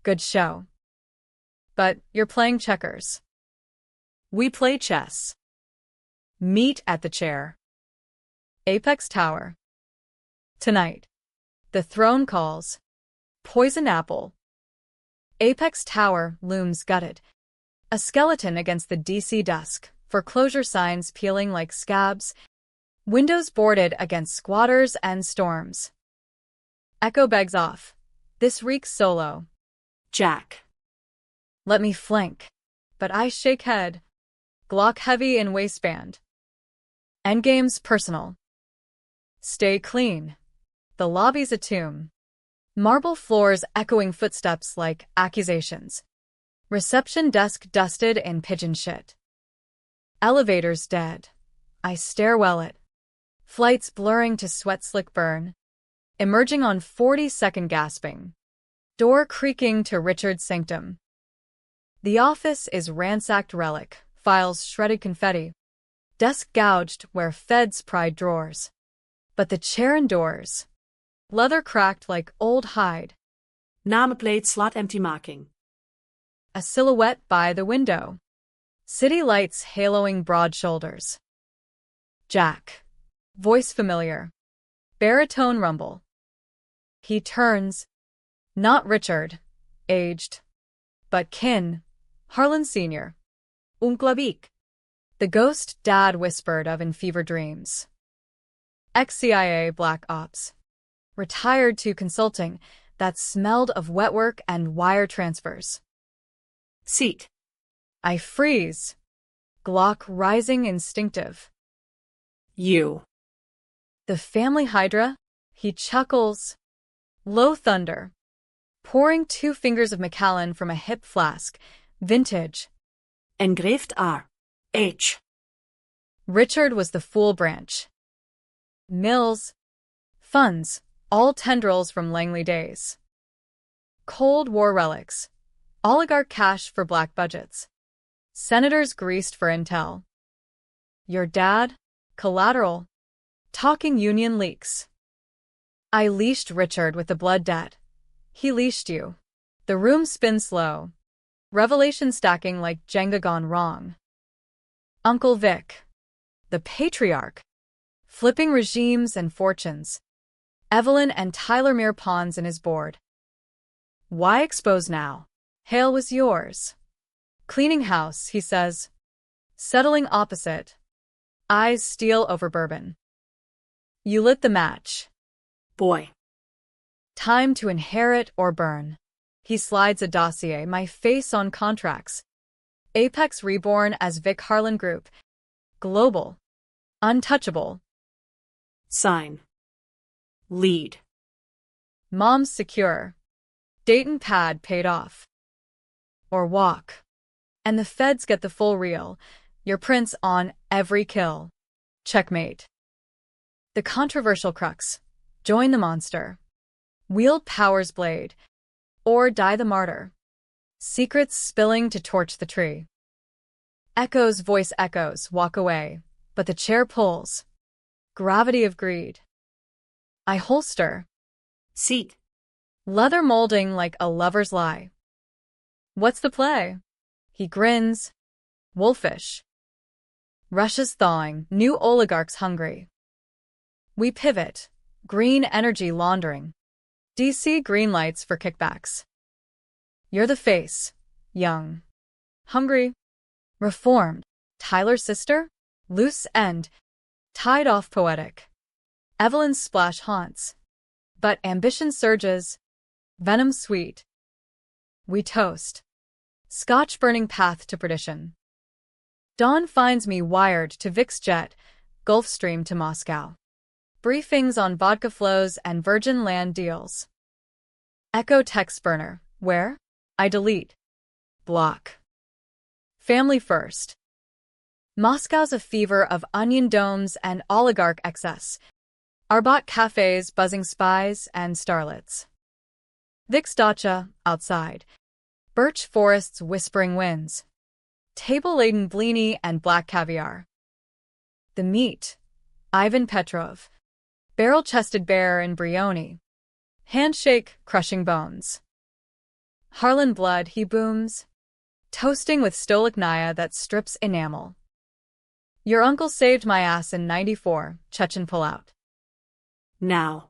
Good show. But you're playing checkers. We play chess. Meet at the chair. Apex Tower. Tonight. The throne calls. Poison apple. Apex Tower looms gutted. A skeleton against the DC dusk, foreclosure signs peeling like scabs. Windows boarded against squatters and storms. Echo begs off. This reeks solo. Jack. Let me flank. But I shake head. Glock heavy in waistband. Endgame's personal. Stay clean. The lobby's a tomb. Marble floors echoing footsteps like accusations. Reception desk dusted in pigeon shit. Elevators dead. I stairwell it. Flights blurring to sweat slick burn. Emerging on 40-second gasping. Door creaking to Richard's sanctum. The office is ransacked relic, files shredded confetti. Desk gouged where feds pried drawers. But the chair endures. Leather cracked like old hide. Nameplate slot empty marking. A silhouette by the window. City lights haloing broad shoulders. Jack. Voice familiar. Baritone rumble. He turns. Not Richard. Aged. But kin. Harlan Sr. Unclavik. The ghost Dad whispered of in fever dreams. Ex-CIA Black Ops. Retired to consulting that smelled of wet work and wire transfers. Seat. I freeze. Glock rising instinctive. You. The family hydra? He chuckles. Low thunder. Pouring 2 fingers of Macallan from a hip flask. Vintage. Engraved R. H. Richard was the fool branch. Mills. Funds. All tendrils from Langley days. Cold War relics. Oligarch cash for black budgets. Senators greased for intel. Your dad? Collateral. Talking union leaks. I leashed Richard with the blood debt. He leashed you. The room spins slow. Revelation stacking like Jenga gone wrong. Uncle Vic. The patriarch. Flipping regimes and fortunes. Evelyn and Tyler Mere pawns in his board. Why expose now? Hale was yours. Cleaning house, he says. Settling opposite. Eyes steel over bourbon. You lit the match. Boy. Time to inherit or burn. He slides a dossier, my face on contracts. Apex reborn as Vic Harlan Group. Global. Untouchable. Sign. Lead. Mom's secure. Dayton pad paid off. Or walk. And the feds get the full reel. Your prints on every kill. Checkmate. The controversial crux. Join the monster. Wield power's blade. Or die the martyr. Secrets spilling to torch the tree. Echoes voice echoes, walk away. But the chair pulls. Gravity of greed. I holster. Seat. Leather molding like a lover's lie. What's the play? He grins. Wolfish. Russia's thawing, new oligarchs hungry. We pivot. Green energy laundering. DC green lights for kickbacks. You're the face. Young. Hungry. Reformed. Tyler's sister? Loose end. Tied off poetic. Evelyn's splash haunts. But ambition surges. Venom sweet. We toast. Scotch burning path to perdition. Dawn finds me wired to Vic's jet, Gulfstream to Moscow. Briefings on vodka flows and virgin land deals. Echo text burner. Where? I delete. Block. Family first. Moscow's a fever of onion domes and oligarch excess. Arbot cafes buzzing spies and starlets. Vic's dacha, outside. Birch forests whispering winds. Table-laden blini and black caviar. The meat. Ivan Petrov. Barrel-chested bear in Brioni. Handshake, crushing bones. Harlan blood, he booms. Toasting with stolichnaya that strips enamel. Your uncle saved my ass in '94, Chechen pullout. Now.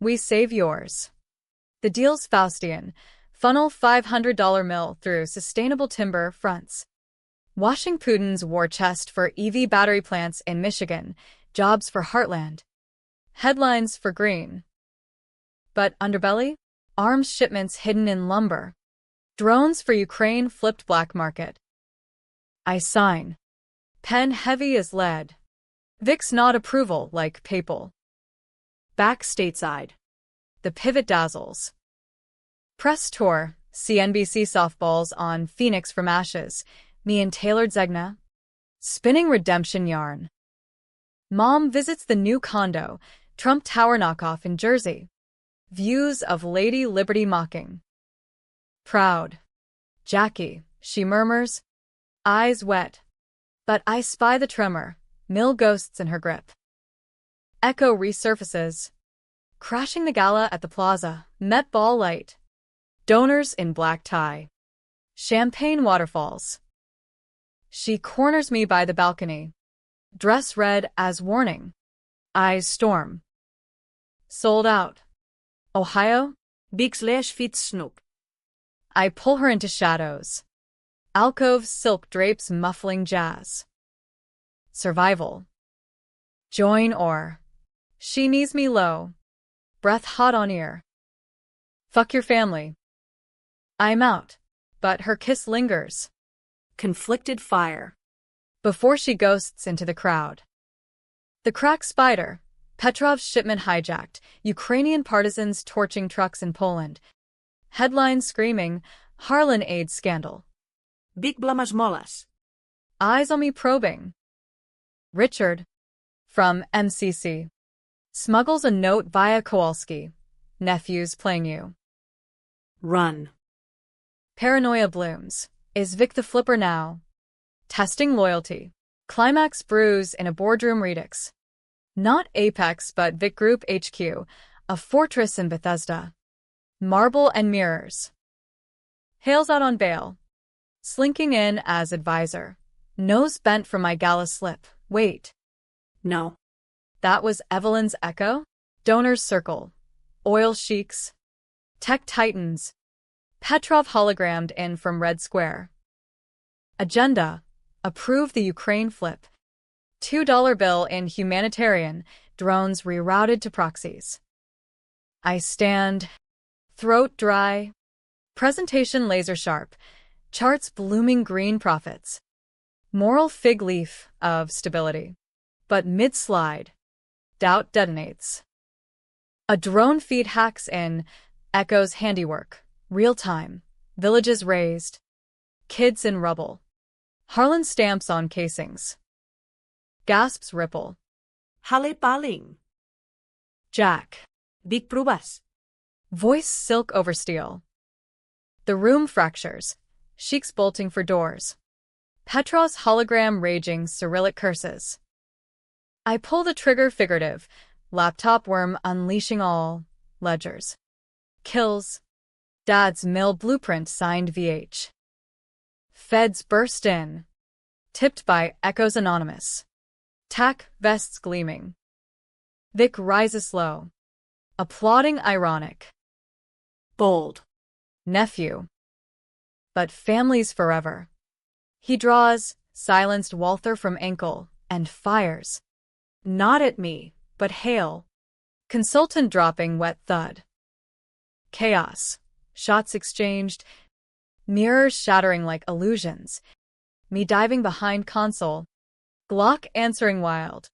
We save yours. The deal's Faustian. Funnel $500 mill through sustainable timber fronts. Washing Putin's war chest for EV battery plants in Michigan. Jobs for Heartland. Headlines for green. But underbelly? Arms shipments hidden in lumber. Drones for Ukraine flipped black market. I sign. Pen heavy as lead. Vic's nod approval like papal. Back stateside. The pivot dazzles. Press tour, CNBC softballs on Phoenix from Ashes, me and tailored Zegna. Spinning redemption yarn. Mom visits the new condo, Trump Tower knockoff in Jersey. Views of Lady Liberty mocking. Proud. Jackie, she murmurs, eyes wet. But I spy the tremor, mill ghosts in her grip. Echo resurfaces. Crashing the gala at the plaza, Met Ball light. Donors in black tie. Champagne waterfalls. She corners me by the balcony. Dress red as warning. Eyes storm. Sold out. Ohio? Big/fit snook. I pull her into shadows. Alcove silk drapes muffling jazz. Survival. Join or. She knees me low. Breath hot on ear. Fuck your family. I'm out, but her kiss lingers. Conflicted fire. Before she ghosts into the crowd. The crack spider. Petrov's shipment hijacked. Ukrainian partisans torching trucks in Poland. Headlines screaming, Harlan aids scandal. Big blamas molas. Eyes on me probing. Richard. From MCC. Smuggles a note via Kowalski. Nephews playing you. Run. Paranoia blooms. Is Vic the flipper now? Testing loyalty. Climax brews in a boardroom redux. Not Apex but Vic Group HQ, a fortress in Bethesda. Marble and mirrors. Hales out on bail. Slinking in as advisor. Nose bent from my gala slip. Wait. No. That was Evelyn's echo? Donors circle. Oil sheiks. Tech titans. Petrov hologrammed in from Red Square. Agenda. Approve the Ukraine flip. $2 bill in humanitarian. Drones rerouted to proxies. I stand. Throat dry. Presentation laser sharp. Charts blooming green profits. Moral fig leaf of stability. But mid-slide. Doubt detonates. A drone feed hacks in. Echoes handiwork. Real time. Villages razed. Kids in rubble. Harlan stamps on casings. Gasps ripple. Hale paling. Jack. Big prubas. Voice silk over steel. The room fractures. Sheiks bolting for doors. Petrov's hologram raging Cyrillic curses. I pull the trigger figurative. Laptop worm unleashing all. Ledgers. Kills. Dad's mill blueprint signed VH. Feds burst in. Tipped by Echoes Anonymous. Tack vests gleaming. Vic rises slow. Applauding ironic. Bold. Nephew. But family's forever. He draws, silenced Walther from ankle, and fires. Not at me, but hail. Consultant dropping wet thud. Chaos. Shots exchanged. Mirrors shattering like illusions. Me diving behind console. Glock answering wild.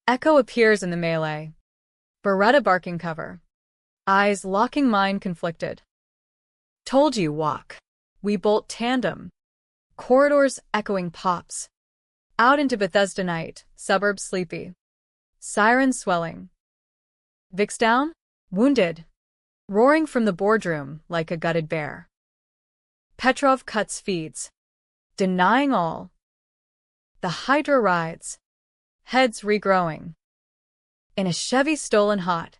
Echo appears in the melee. Beretta barking cover. Eyes locking mine conflicted. Told you walk. We bolt tandem. Corridors echoing pops. Out into Bethesda night, suburbs sleepy. Sirens swelling. Vic's down? Wounded. Roaring from the boardroom like a gutted bear. Petrov cuts feeds. Denying all. The Hydra rides. Heads regrowing. In a Chevy stolen hot.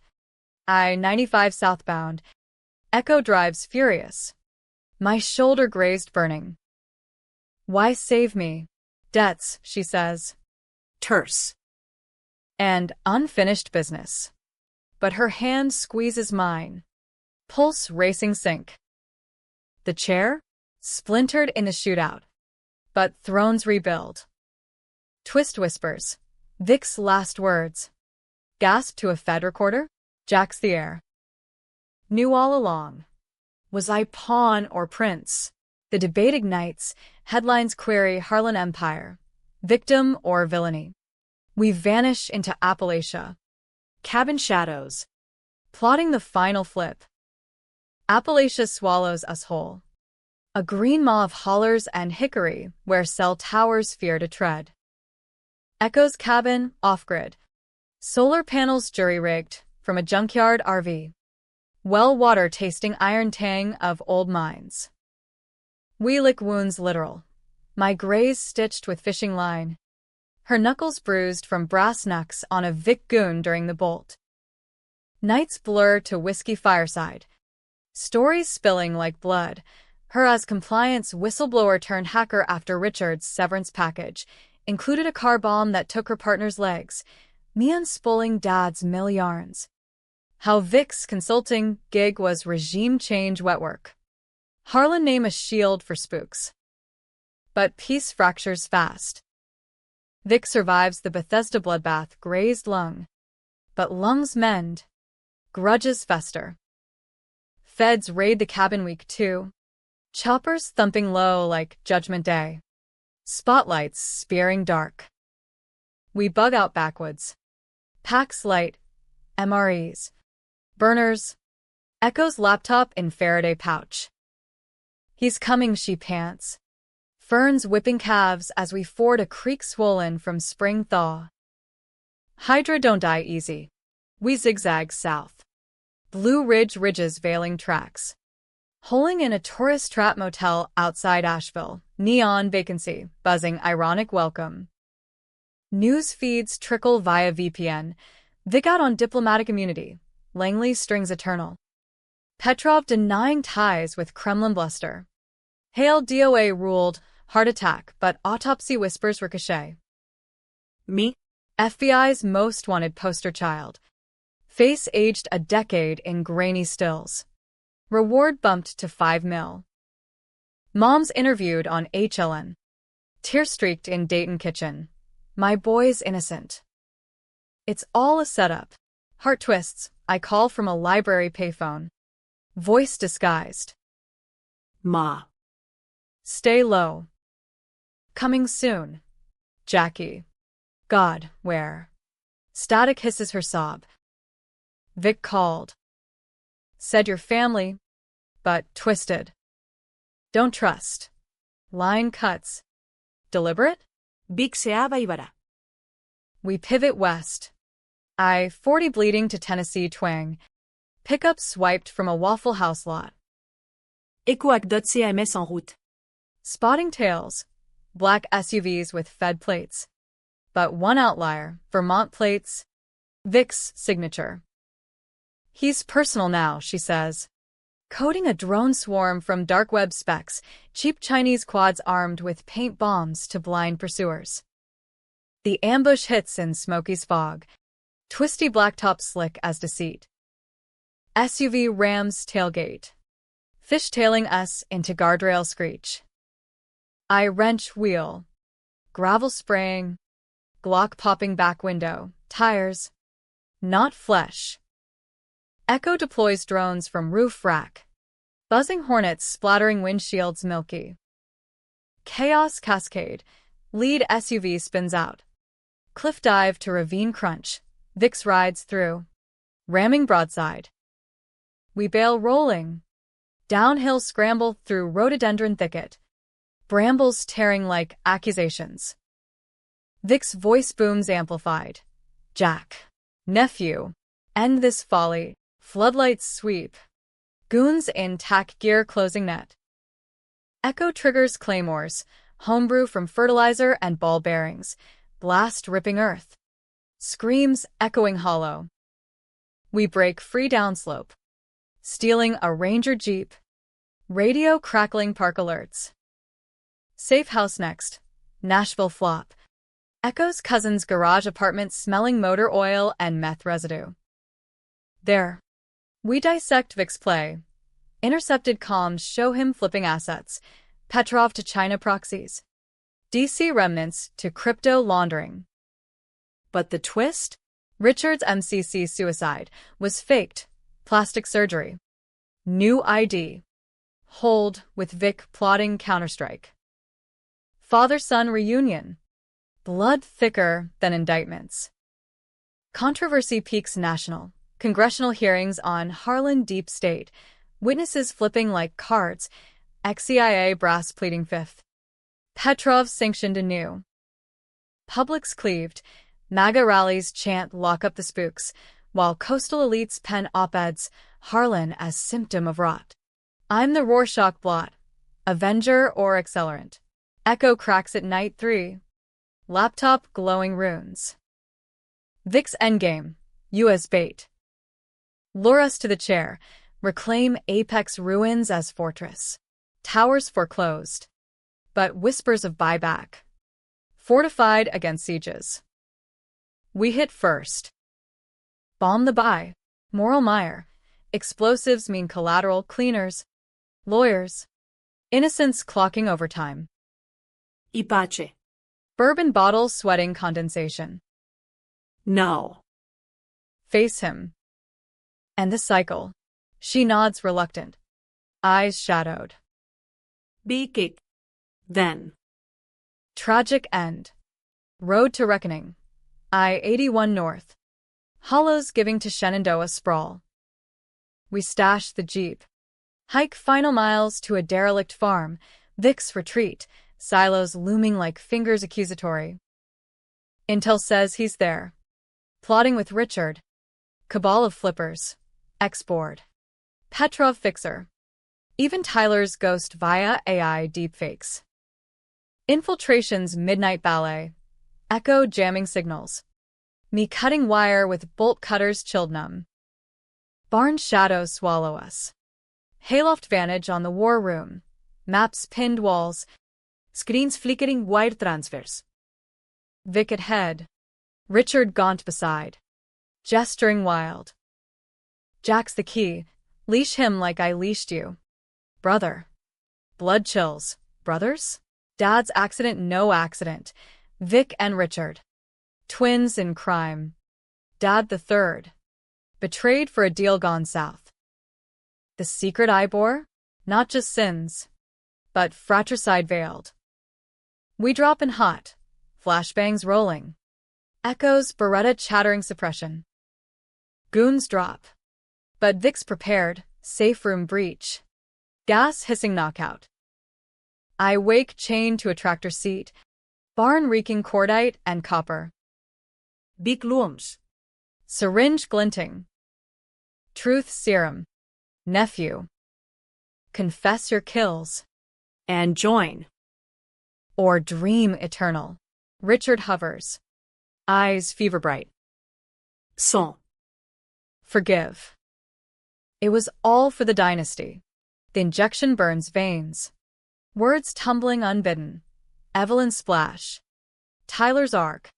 I-95 southbound. Echo drives furious. My shoulder grazed burning. Why save me? Debts, she says. Terse. And unfinished business. But her hand squeezes mine. Pulse racing sync. The chair? Splintered in a shootout. But thrones rebuild. Twist whispers. Vic's last words. Gasp to a Fed recorder? Jacks the air. Knew all along. Was I pawn or prince? The debate ignites. Headlines query Harlan Empire. Victim or villainy? We vanish into Appalachia. Cabin shadows. plotting the final flip. Appalachia swallows us whole. A green maw of hollers and hickory where cell towers fear to tread. Echo's cabin, off-grid. Solar panels jury-rigged from a junkyard RV. Well water tasting iron tang of old mines. We lick wounds literal. My graze stitched with fishing line. Her knuckles bruised from brass knucks on a Vic goon during the bolt. Nights blur to whiskey fireside. Stories spilling like blood. Her as compliance whistleblower turned hacker after Richard's severance package included a car bomb that took her partner's legs. Me unspooling dad's mill yarns. How Vic's consulting gig was regime change wet work. Harlan name a shield for spooks. But peace fractures fast. Vic survives the Bethesda bloodbath grazed lung. But lungs mend. Grudges fester. Feds raid the cabin week 2. Choppers thumping low like Judgment Day. Spotlights spearing dark. We bug out backwoods. Packs light. MREs. Burners. Echo's laptop in Faraday pouch. He's coming, she pants. Ferns whipping calves as we ford a creek swollen from spring thaw. Hydra don't die easy. We zigzag south. Blue Ridge ridges veiling tracks. Holing in a tourist trap motel outside Asheville. Neon vacancy, buzzing ironic welcome. News feeds trickle via VPN. Vic out on diplomatic immunity. Langley strings eternal. Petrov denying ties with Kremlin bluster. Hale DOA ruled, heart attack, but autopsy whispers ricochet. Me? FBI's most wanted poster child. Face aged a decade in grainy stills. Reward bumped to $5 million. Moms interviewed on HLN. Tear-streaked in Dayton kitchen. My boy's innocent. It's all a setup. Heart twists, I call from a library payphone. Voice disguised. Ma. Stay low. Coming soon. Jackie. God, where? Static hisses her sob. Vic called. Said your family, but twisted. Don't trust. Line cuts. Deliberate? Vic se Ibarra. We pivot west. I-40 bleeding to Tennessee twang. Pickup swiped from a Waffle House lot. Ecoac.cms en route. Spotting tails. Black SUVs with Fed plates. But one outlier, Vermont plates. Vic's signature. He's personal now, she says. Coding a drone swarm from dark web specs, cheap Chinese quads armed with paint bombs to blind pursuers. The ambush hits in Smokey's fog. Twisty blacktop slick as deceit. SUV rams tailgate. Fishtailing us into guardrail screech. I wrench wheel. Gravel spraying. Glock popping back window. Tires. Not flesh. Echo deploys drones from roof rack. Buzzing hornets splattering windshields milky. Chaos cascade. Lead SUV spins out. Cliff dive to ravine crunch. Vix rides through. Ramming broadside. We bail rolling. Downhill scramble through rhododendron thicket. Brambles tearing like accusations. Vic's voice booms amplified. Jack. Nephew. End this folly. Floodlights sweep. Goons in tack gear closing net. Echo triggers claymores. Homebrew from fertilizer and ball bearings. Blast ripping earth. Screams echoing hollow. We break free downslope. Stealing a Ranger Jeep. Radio crackling park alerts. Safe house next. Nashville flop. Echo's cousin's garage apartment smelling motor oil and meth residue. There. We dissect Vic's play. Intercepted comms show him flipping assets. Petrov to China proxies. DC remnants to crypto laundering. But the twist? Richard's MCC suicide was faked. Plastic surgery. New ID. Hold with Vic plotting counterstrike. Father-son reunion. Blood thicker than indictments. Controversy peaks national. Congressional hearings on Harlan Deep State. Witnesses flipping like cards. Ex-CIA brass pleading fifth. Petrov sanctioned anew. Publics cleaved. MAGA rallies chant lock up the spooks, while coastal elites pen op-eds, Harlan as symptom of rot. I'm the Rorschach blot. Avenger or accelerant. Echo cracks at night 3. Laptop glowing runes. Vic's endgame. U.S. bait. Lure us to the chair. Reclaim Apex ruins as fortress. Towers foreclosed. But whispers of buyback. Fortified against sieges. We hit first. Bomb the buy. Moral mire. Explosives mean collateral cleaners. Lawyers. Innocents clocking overtime. Y pace. Bourbon bottles sweating condensation. No. Face him. And the cycle. She nods reluctant. Eyes shadowed. B kick. Then. Tragic end. Road to reckoning. I-81 North. Hollows giving to Shenandoah sprawl. We stash the Jeep. Hike final miles to a derelict farm. Vic's retreat. Silos looming like fingers accusatory. Intel says he's there. Plotting with Richard. Cabal of flippers. X-board. Petrov fixer. Even Tyler's ghost via AI deepfakes. Infiltration's midnight ballet. Echo jamming signals. Me cutting wire with bolt cutters chilled numb. Barn shadows swallow us. Hayloft vantage on the war room. Maps pinned walls. Screens flickering wire transfers. Vic at head. Richard gaunt beside. Gesturing wild. Jack's the key. Leash him like I leashed you. Brother. Blood chills. Brothers? Dad's accident, no accident. Vic and Richard. Twins in crime. Dad the third. Betrayed for a deal gone south. The secret I bore? Not just sins, but fratricide veiled. We drop in hot. Flashbangs rolling. Echoes Beretta chattering suppression. Goons drop. But Vic's prepared. Safe room breach. Gas hissing knockout. I wake chained to a tractor seat. Barn reeking cordite and copper. Big looms. Syringe glinting. Truth serum. Nephew. Confess your kills. And join. Or dream eternal. Richard hovers. Eyes fever bright. Son. Forgive. It was all for the dynasty. The injection burns veins. Words tumbling unbidden. Evelyn splash. Tyler's arc.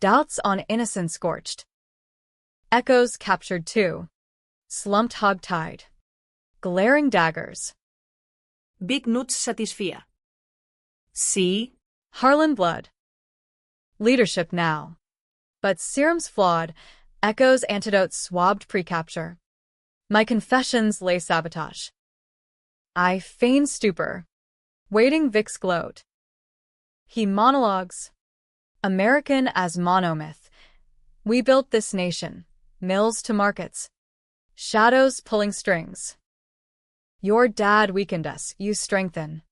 Doubts on innocence scorched. Echoes captured too. Slumped hog-tied. Glaring daggers. Big nuts satisfia. See? Harlan blood. Leadership now. But serum's flawed. Echoes antidote swabbed pre-capture. My confessions lay sabotage. I feign stupor. Waiting Vic's gloat. He monologues. American as monomyth. We built this nation. Mills to markets. Shadows pulling strings. Your dad weakened us, you strengthen.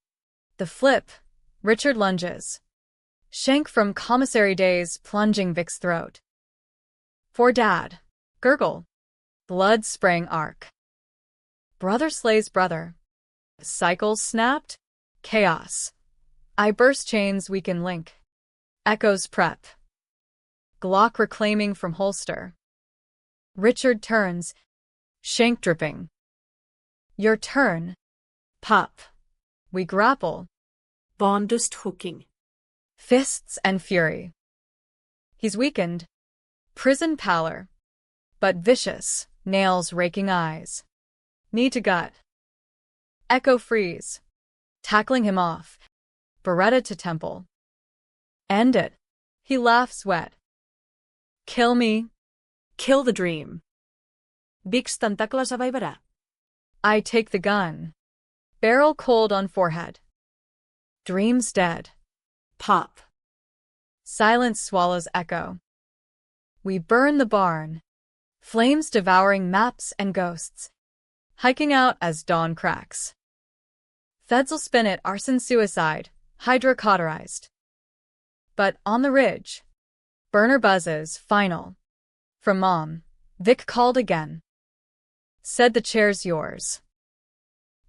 The flip. Richard lunges. Shank from commissary days plunging Vic's throat. For dad. Gurgle. Blood spraying arc. Brother slays brother. Cycles snapped. Chaos. I burst chains weaken link. Echoes prep. Glock reclaiming from holster. Richard turns. Shank dripping. Your turn. Pup. We grapple. Bondust hooking. Fists and fury. He's weakened. Prison pallor. But vicious. Nails raking eyes. Knee to gut. Echo freeze. Tackling him off. Beretta to temple. End it. He laughs wet. Kill me. Kill the dream. Vic's tentacles avaivarà. I take the gun. Barrel cold on forehead. Dream's dead. Pop. Silence swallows echo. We burn the barn. Flames devouring maps and ghosts. Hiking out as dawn cracks. Feds'll spin it, arson, suicide, Hydra cauterized. But on the ridge, burner buzzes, final. From Mom, Vic called again. Said the chair's yours.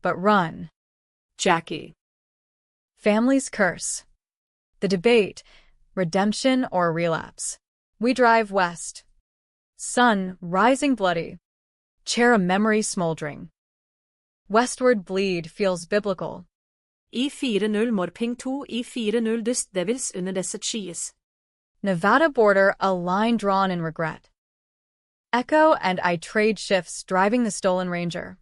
But run. Jackie. Family's curse. The debate, redemption or relapse. We drive west. Sun rising bloody. Chair a memory smoldering. Westward bleed feels biblical. I 4-0 Morping 2 I 4-0 Dust Devils under disse skyes. Nevada border, a line drawn in regret. Echo and I trade shifts driving the stolen Ranger.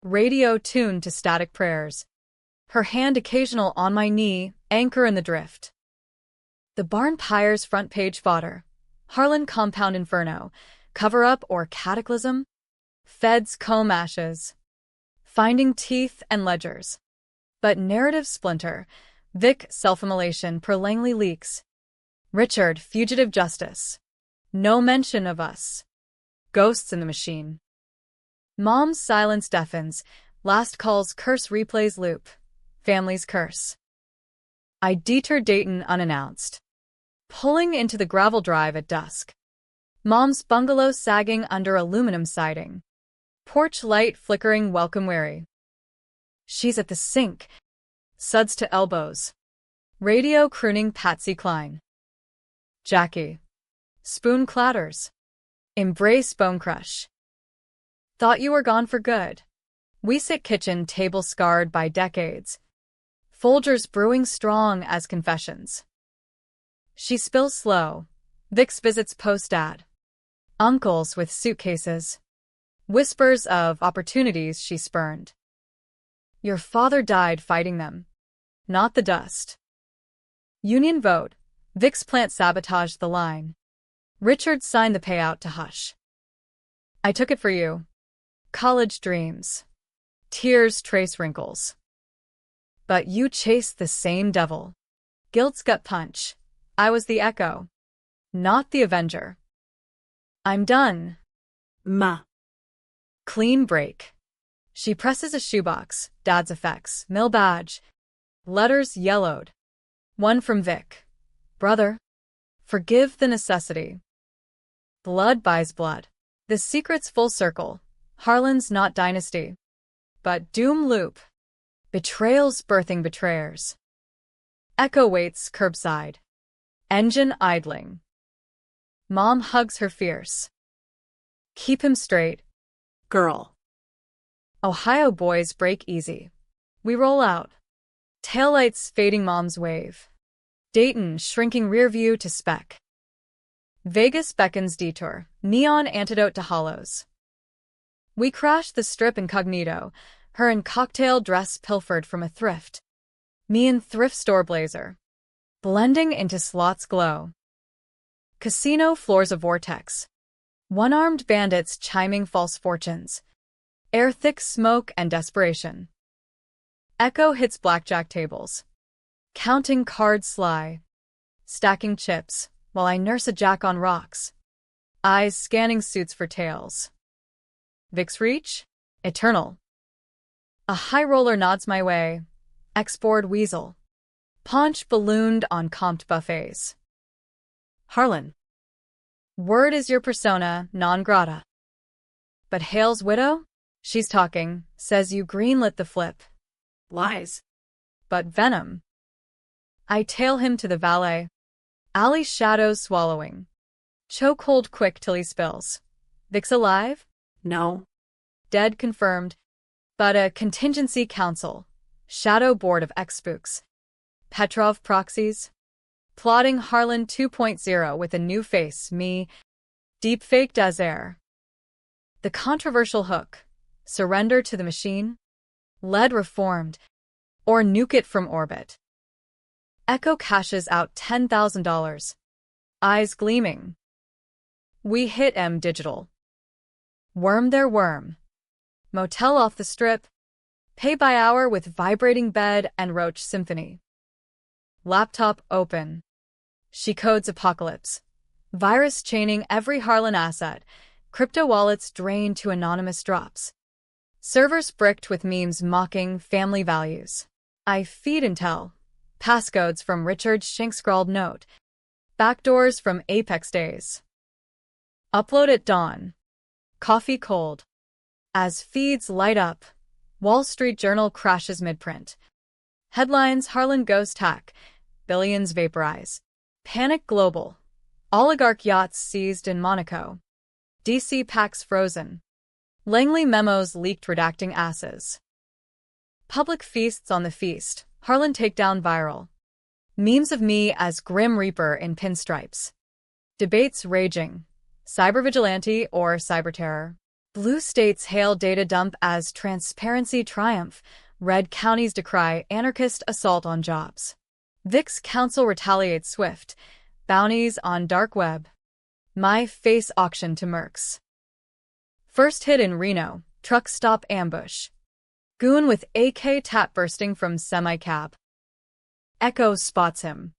Radio tuned to static prayers. Her hand occasional on my knee, anchor in the drift. The barn pyre's front page fodder. Harlan compound inferno. Cover-up or cataclysm? Feds comb ashes. Finding teeth and ledgers. But narrative splinter. Vic self-immolation per Langley leaks. Richard fugitive justice. No mention of us. Ghosts in the machine. Mom's silence deafens. Last calls curse replays loop. Family's curse. I deter Dayton unannounced. Pulling into the gravel drive at dusk. Mom's bungalow sagging under aluminum siding. Porch light flickering welcome wary. She's at the sink. Suds to elbows. Radio crooning Patsy Cline. Jackie. Spoon clatters. Embrace bone crush. Thought you were gone for good. We sit kitchen table scarred by decades. Folgers brewing strong as confessions. She spills slow. Vic's visits post-dad. Uncles with suitcases. Whispers of opportunities she spurned. Your father died fighting them. Not the dust. Union vote. Vic's plant sabotaged the line. Richard signed the payout to hush. I took it for you. College dreams. Tears trace wrinkles. But you chased the same devil. Guilt's gut punch. I was the echo. Not the avenger. I'm done. Ma. Clean break. She presses a shoebox. Dad's effects. Mill badge. Letters yellowed. One from Vic. Brother. Forgive the necessity. Blood buys blood. The secret's full circle. Harlan's not dynasty. But doom loop. Betrayal's birthing betrayers. Echo waits curbside. Engine idling. Mom hugs her fierce. Keep him straight. Girl. Ohio boys break easy. We roll out. Taillights fading Mom's wave. Dayton shrinking rear view to speck. Vegas beckons detour. Neon antidote to hollows. We crash the strip incognito. Her in cocktail dress pilfered from a thrift. Me in thrift store blazer. Blending into slots glow. Casino floors a vortex. One-armed bandits chiming false fortunes. Air thick smoke and desperation. Echo hits blackjack tables. Counting cards sly. Stacking chips, while I nurse a jack on rocks. Eyes scanning suits for tails. Vic's reach? Eternal. A high roller nods my way. X-board weasel. Paunch ballooned on comped buffets. Harlan. Word is your persona, non grata. But Hale's widow? She's talking, says you greenlit the flip. Lies. But venom. I tail him to the valet. Alley shadows swallowing. Chokehold quick till he spills. Vic's alive? No. Dead confirmed. But a contingency council. Shadow board of ex-spooks. Petrov proxies. Plotting Harlan 2.0 with a new face, me. Deepfake does air. The controversial hook. Surrender to the machine? Lead reformed. Or nuke it from orbit. Echo cashes out $10,000. Eyes gleaming. We hit M Digital. Worm their worm. Motel off the strip. Pay by hour with vibrating bed and roach symphony. Laptop open. She codes apocalypse. Virus chaining every Harlan asset. Crypto wallets drained to anonymous drops. Servers bricked with memes mocking family values. I feed intel. Passcodes from Richard's shank-scrawled note. Backdoors from Apex days. Upload at dawn. Coffee cold. As feeds light up, Wall Street Journal crashes midprint. Headlines: Harlan ghost hack. Billions vaporize. Panic global. Oligarch yachts seized in Monaco. DC packs frozen. Langley memos leaked redacting asses. Public feasts on the feast. Harlan takedown viral. Memes of me as Grim Reaper in pinstripes. Debates raging. Cybervigilante or cyberterror. Blue states hail data dump as transparency triumph. Red counties decry anarchist assault on jobs. VIX council retaliates swift. Bounties on dark web. My face auction to Mercs. First hit in Reno. Truck stop ambush. Goon with AK tap bursting from semi-cab. Echo spots him.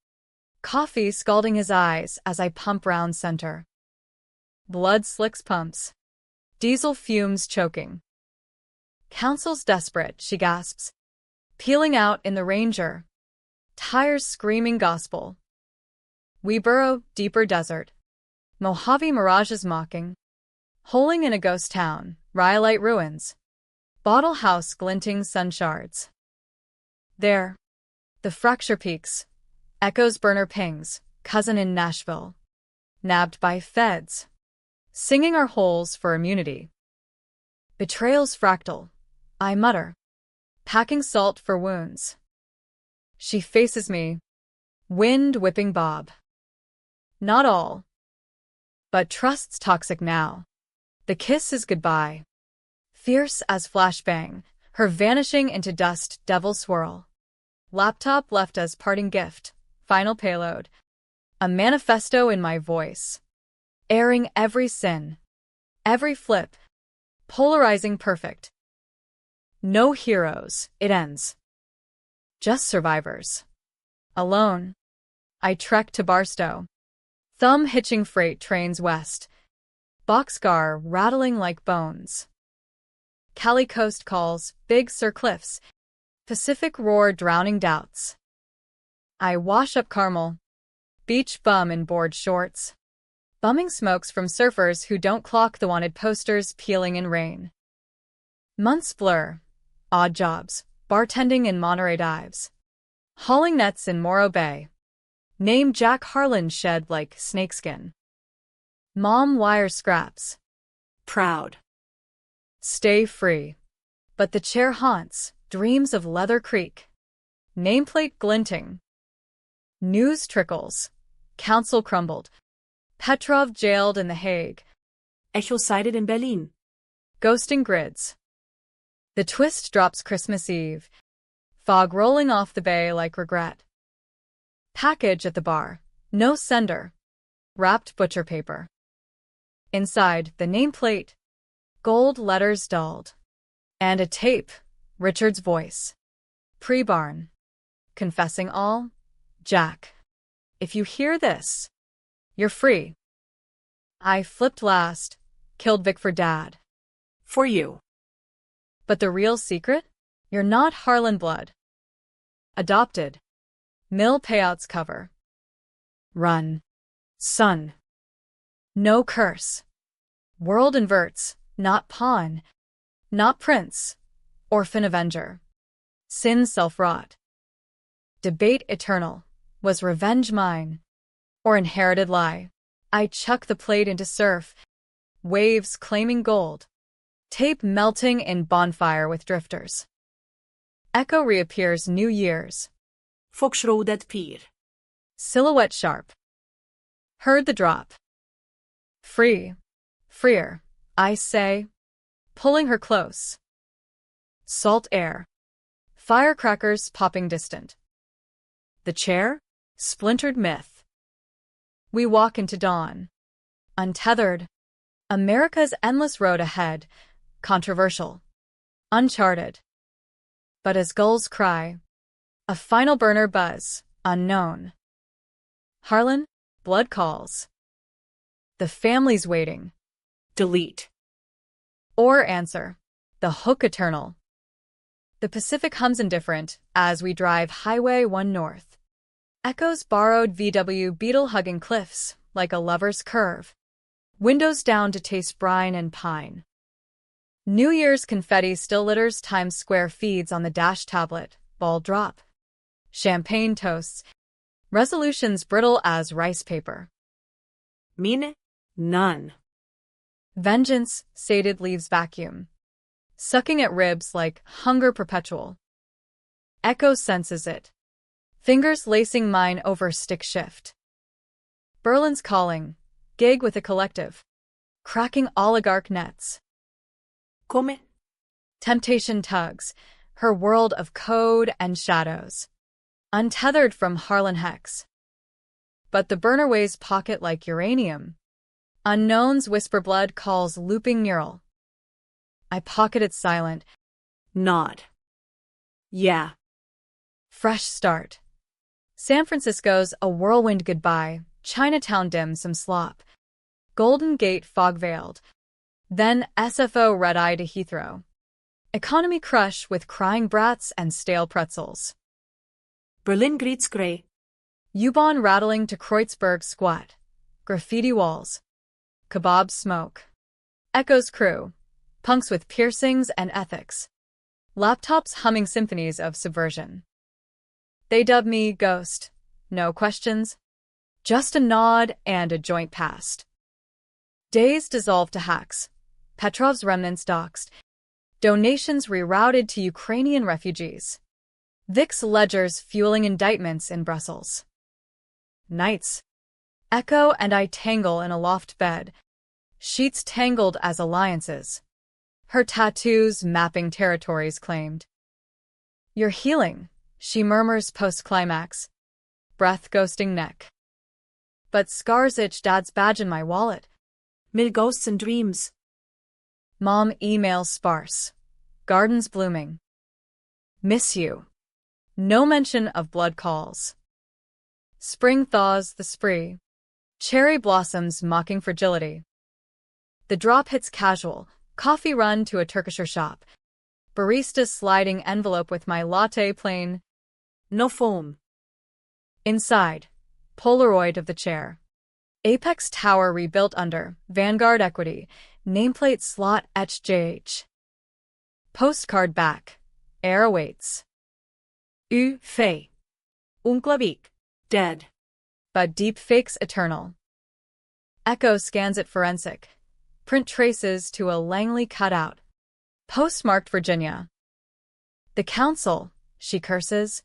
Coffee scalding his eyes as I pump round center. Blood slicks pumps. Diesel fumes choking. Council's desperate, she gasps. Peeling out in the Ranger. Tires screaming gospel. We burrow, deeper desert. Mojave mirages mocking. Holing in a ghost town, rhyolite ruins. Bottle house glinting sun shards. There. The fracture peaks. Echoes burner pings, cousin in Nashville. Nabbed by feds. Singing our holes for immunity. Betrayal's fractal. I mutter. Packing salt for wounds. She faces me. Wind whipping bob. Not all. But trust's toxic now. The kiss is goodbye. Fierce as flashbang, her vanishing into dust devil swirl. Laptop left as parting gift, final payload. A manifesto in my voice. Airing every sin. Every flip. Polarizing perfect. No heroes, it ends. Just survivors. Alone. I trek to Barstow. Thumb hitching freight trains west. Boxcar rattling like bones. Cali coast calls, Big Sur cliffs. Pacific roar drowning doubts. I wash up Carmel. Beach bum in board shorts. Bumming smokes from surfers who don't clock the wanted posters peeling in rain. Months blur. Odd jobs. Bartending in Monterey dives. Hauling nets in Morro Bay. Name Jack Harlan shed like snakeskin. Mom wire scraps. Proud. Stay free. But the chair haunts, dreams of Leather Creek. Nameplate glinting. News trickles. Council crumbled. Petrov jailed in The Hague. Echo sighted in Berlin. Ghosting grids. The twist drops Christmas Eve. Fog rolling off the bay like regret. Package at the bar. No sender. Wrapped butcher paper. Inside, the nameplate. Gold letters dulled. And a tape. Richard's voice. Pre-barn. Confessing all. Jack. If you hear this, you're free. I flipped last. Killed Vic for Dad. For you. But the real secret? You're not Harlan blood. Adopted. Mill payouts cover. Run. Son. No curse. World inverts, not pawn. Not prince. Orphan avenger. Sin self-wrought. Debate eternal. Was revenge mine? Or inherited lie? I chuck the plate into surf. Waves claiming gold. Tape melting in bonfire with drifters. Echo reappears New Year's. Foxrodet pyr. Silhouette sharp. Heard the drop. Free. Freer, I say. Pulling her close. Salt air. Firecrackers popping distant. The chair? Splintered myth. We walk into dawn. Untethered. America's endless road ahead. Controversial. Uncharted. But as gulls cry. A final burner buzz. Unknown. Harlan, blood calls. The family's waiting. delete. Or answer, the hook eternal. The Pacific hums indifferent as we drive Highway 1 north. Echoes borrowed VW Beetle hugging cliffs like a lover's curve. Windows down to taste brine and pine. New Year's confetti still litters Times Square feeds on the dash tablet, ball drop. Champagne toasts. Resolutions brittle as rice paper. Mine, none. Vengeance, sated leaves vacuum. Sucking at ribs like hunger perpetual. Echo senses it. Fingers lacing mine over stick shift. Berlin's calling. Gig with a collective. Cracking oligarch nets. Come. Temptation tugs. Her world of code and shadows. Untethered from Harlan Hex. But the burner weighs pocket like uranium. Unknown's whisper blood calls looping neural. I pocket it silent. Nod. Yeah. Fresh start. San Francisco's a whirlwind goodbye. Chinatown dim some slop. Golden Gate fog-veiled. Then SFO red-eye to Heathrow. Economy crush with crying brats and stale pretzels. Berlin greets grey. U-Bahn rattling to Kreuzberg squat. Graffiti walls. Kebab smoke. Echoes crew. Punks with piercings and ethics. Laptops humming symphonies of subversion. They dub me Ghost. No questions. Just a nod and a joint passed. Days dissolved to hacks. Petrov's remnants doxed. Donations rerouted to Ukrainian refugees. VIX ledgers fueling indictments in Brussels. Nights. Echo and I tangle in a loft bed. Sheets tangled as alliances. Her tattoos mapping territories claimed. You're healing, she murmurs post-climax. Breath ghosting neck. But scars itch dad's badge in my wallet. Mill ghosts and dreams. Mom emails sparse. Gardens blooming. Miss you. No mention of blood calls. Spring thaws the spree. Cherry blossoms mocking fragility. The drop hits casual. Coffee run to a Turkisher shop. Barista sliding envelope with my latte plain. No foam. Inside. Polaroid of the chair. Apex tower rebuilt under. Vanguard equity. Nameplate slot etched JH. Postcard back. Air awaits. Fey. Unklavik. Dead. But deep fakes eternal. Echo scans it forensic. Print traces to a Langley cutout. Postmarked Virginia. The council, she curses.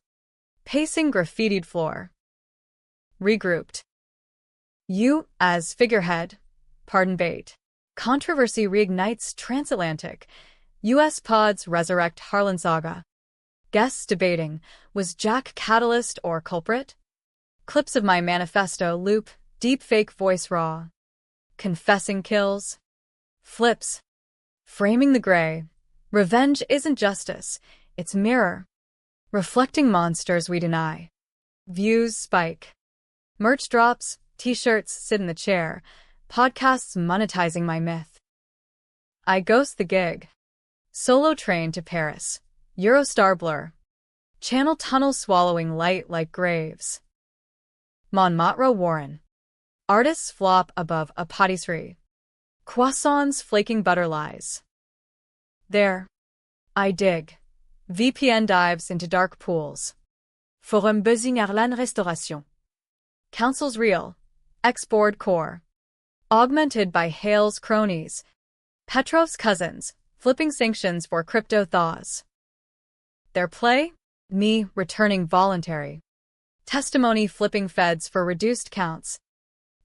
Pacing graffitied floor. Regrouped. You, as figurehead. Pardon bait. Controversy reignites transatlantic. U.S. pods resurrect Harlan saga. Guests debating, was Jack catalyst or culprit? Clips of my manifesto loop, deep fake voice raw. Confessing kills. Flips. Framing the gray. Revenge isn't justice, it's mirror. Reflecting monsters we deny. Views spike. Merch drops, t-shirts sit in the chair. Podcasts monetizing my myth. I ghost the gig. Solo train to Paris. Eurostar blur. Channel tunnel swallowing light like graves. Montmartre Warren. Artists flop above a patisserie. Croissants flaking butter lies. There. I dig. VPN dives into dark pools. Forum buzzing Arlan Restauration. Council's real. X-board core. Augmented by Hale's cronies. Petrov's cousins, flipping sanctions for crypto thaws. Their play? Me returning voluntary. Testimony flipping feds for reduced counts.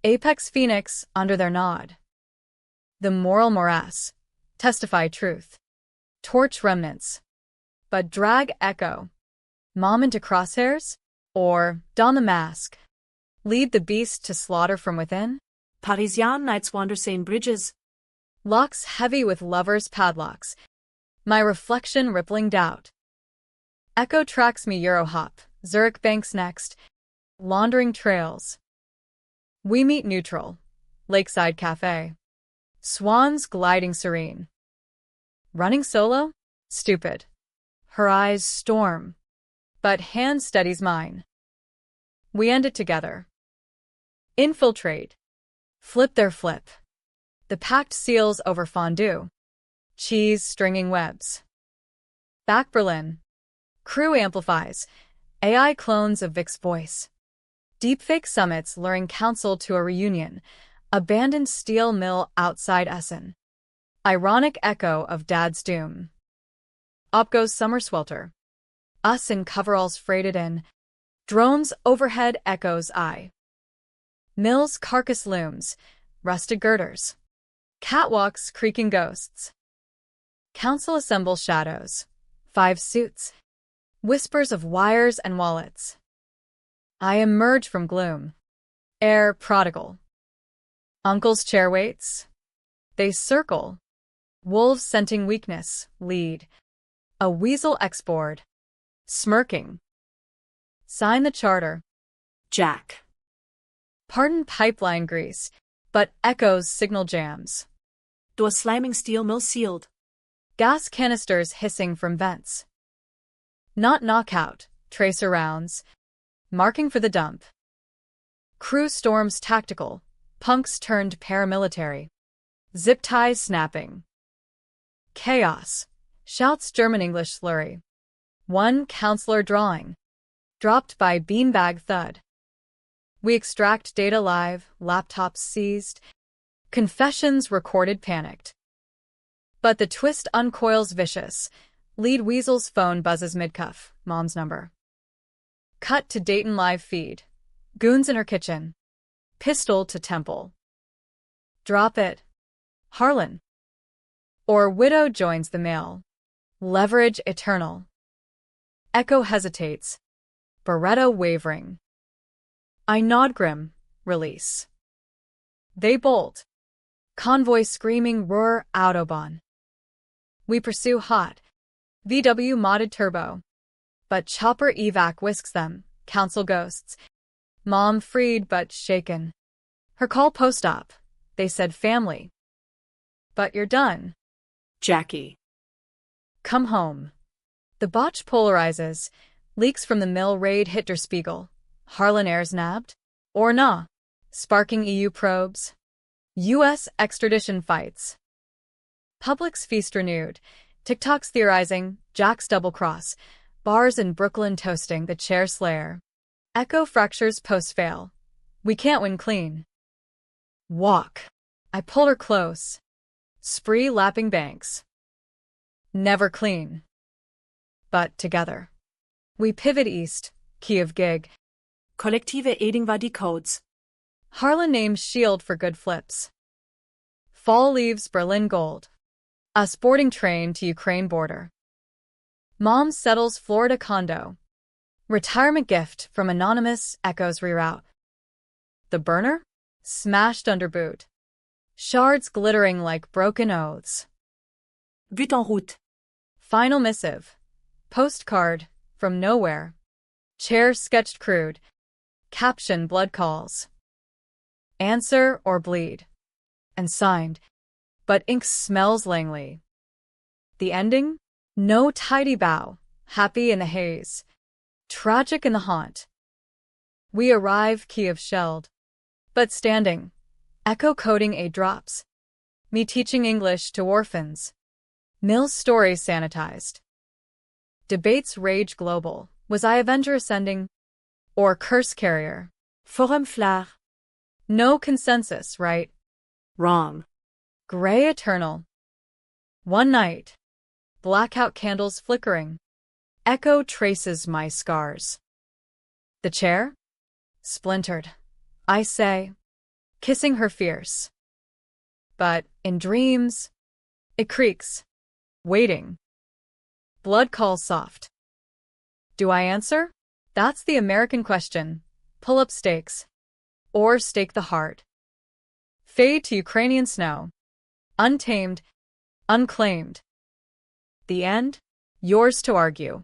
Apex Phoenix under their nod. The moral morass. Testify truth. Torch remnants. But drag echo. Mom into crosshairs? Or don the mask. Lead the beast to slaughter from within? Parisian nights wander Seine bridges. Locks heavy with lovers' padlocks. My reflection rippling doubt. Echo tracks me Eurohop. Zurich banks next. Laundering trails. We meet neutral. Lakeside Cafe. Swans gliding serene. Running solo? Stupid. Her eyes storm, but hand steadies mine. We end it together. Infiltrate. Flip their flip. The packed seals over fondue. Cheese stringing webs. Back Berlin. Crew amplifies. AI clones of Vic's voice. Deepfake summits luring council to a reunion. Abandoned steel mill outside Essen. Ironic echo of Dad's doom. Up goes summer swelter. Us in coveralls freighted in. Drones overhead echoes eye. Mill's carcass looms. Rusted girders. Catwalks creaking ghosts. Council assembles shadows. 5 suits. Whispers of wires and wallets. I emerge from gloom. Heir prodigal. Uncle's chair waits. They circle. Wolves scenting weakness, lead. A weasel export. Smirking. Sign the charter. Jack. Pardon pipeline grease, but echoes signal jams. Door slamming steel mill sealed. Gas canisters hissing from vents. Not knockout, tracer rounds. Marking for the dump. Crew storms tactical. Punks turned paramilitary. Zip ties snapping. Chaos. Shouts German-English slurry. One counselor drawing. Dropped by beanbag thud. We extract data live, laptops seized. Confessions recorded panicked. But the twist uncoils vicious. Lead weasel's phone buzzes mid-cuff, mom's number. Cut to Dayton live feed. Goons in her kitchen. Pistol to temple. Drop it. Harlan. Or widow joins the mail. Leverage eternal. Echo hesitates. Beretta wavering. I nod grim. Release. They bolt. Convoy screaming roar Autobahn. We pursue hot. VW modded turbo. But chopper evac whisks them. Council ghosts. Mom freed but shaken. Her call post-op. They said family. But you're done. Jackie. Come home. The botch polarizes. Leaks from the mill raid hit Der Spiegel. Harlan heirs nabbed? Or nah? Sparking EU probes. U.S. extradition fights. Public's feast renewed. TikTok's theorizing. Jack's double cross. Bars in Brooklyn toasting the chair slayer. Echo fractures post-fail. We can't win clean. Walk. I pulled her close. Spree lapping banks. Never clean. But together. We pivot east. Kiev gig. Kollektive Eding war die Codes. Harlan names shield for good flips. Fall leaves Berlin gold. A sporting train to Ukraine border. Mom settles Florida condo. Retirement gift from anonymous echoes reroute. The burner? Smashed under boot. Shards glittering like broken oaths. But en route. Final missive. Postcard from nowhere. Chair sketched crude. Caption blood calls. Answer or bleed. And signed. But ink smells Langley. The ending? No tidy bow. Happy in the haze. Tragic in the haunt. We arrive Kiev shelled. But standing. Echo coding A drops. Me teaching English to orphans. Mill's stories sanitized. Debates rage global. Was I Avenger ascending? Or curse carrier? Forum Flare. No consensus, right? Wrong. Gray eternal. One night. Blackout candles flickering. Echo traces my scars. The chair? Splintered. I say. Kissing her fierce. But, in dreams, it creaks. Waiting. Blood calls soft. Do I answer? That's the American question. Pull up stakes. Or stake the heart. Fade to Ukrainian snow. Untamed. Unclaimed. The end? Yours to argue.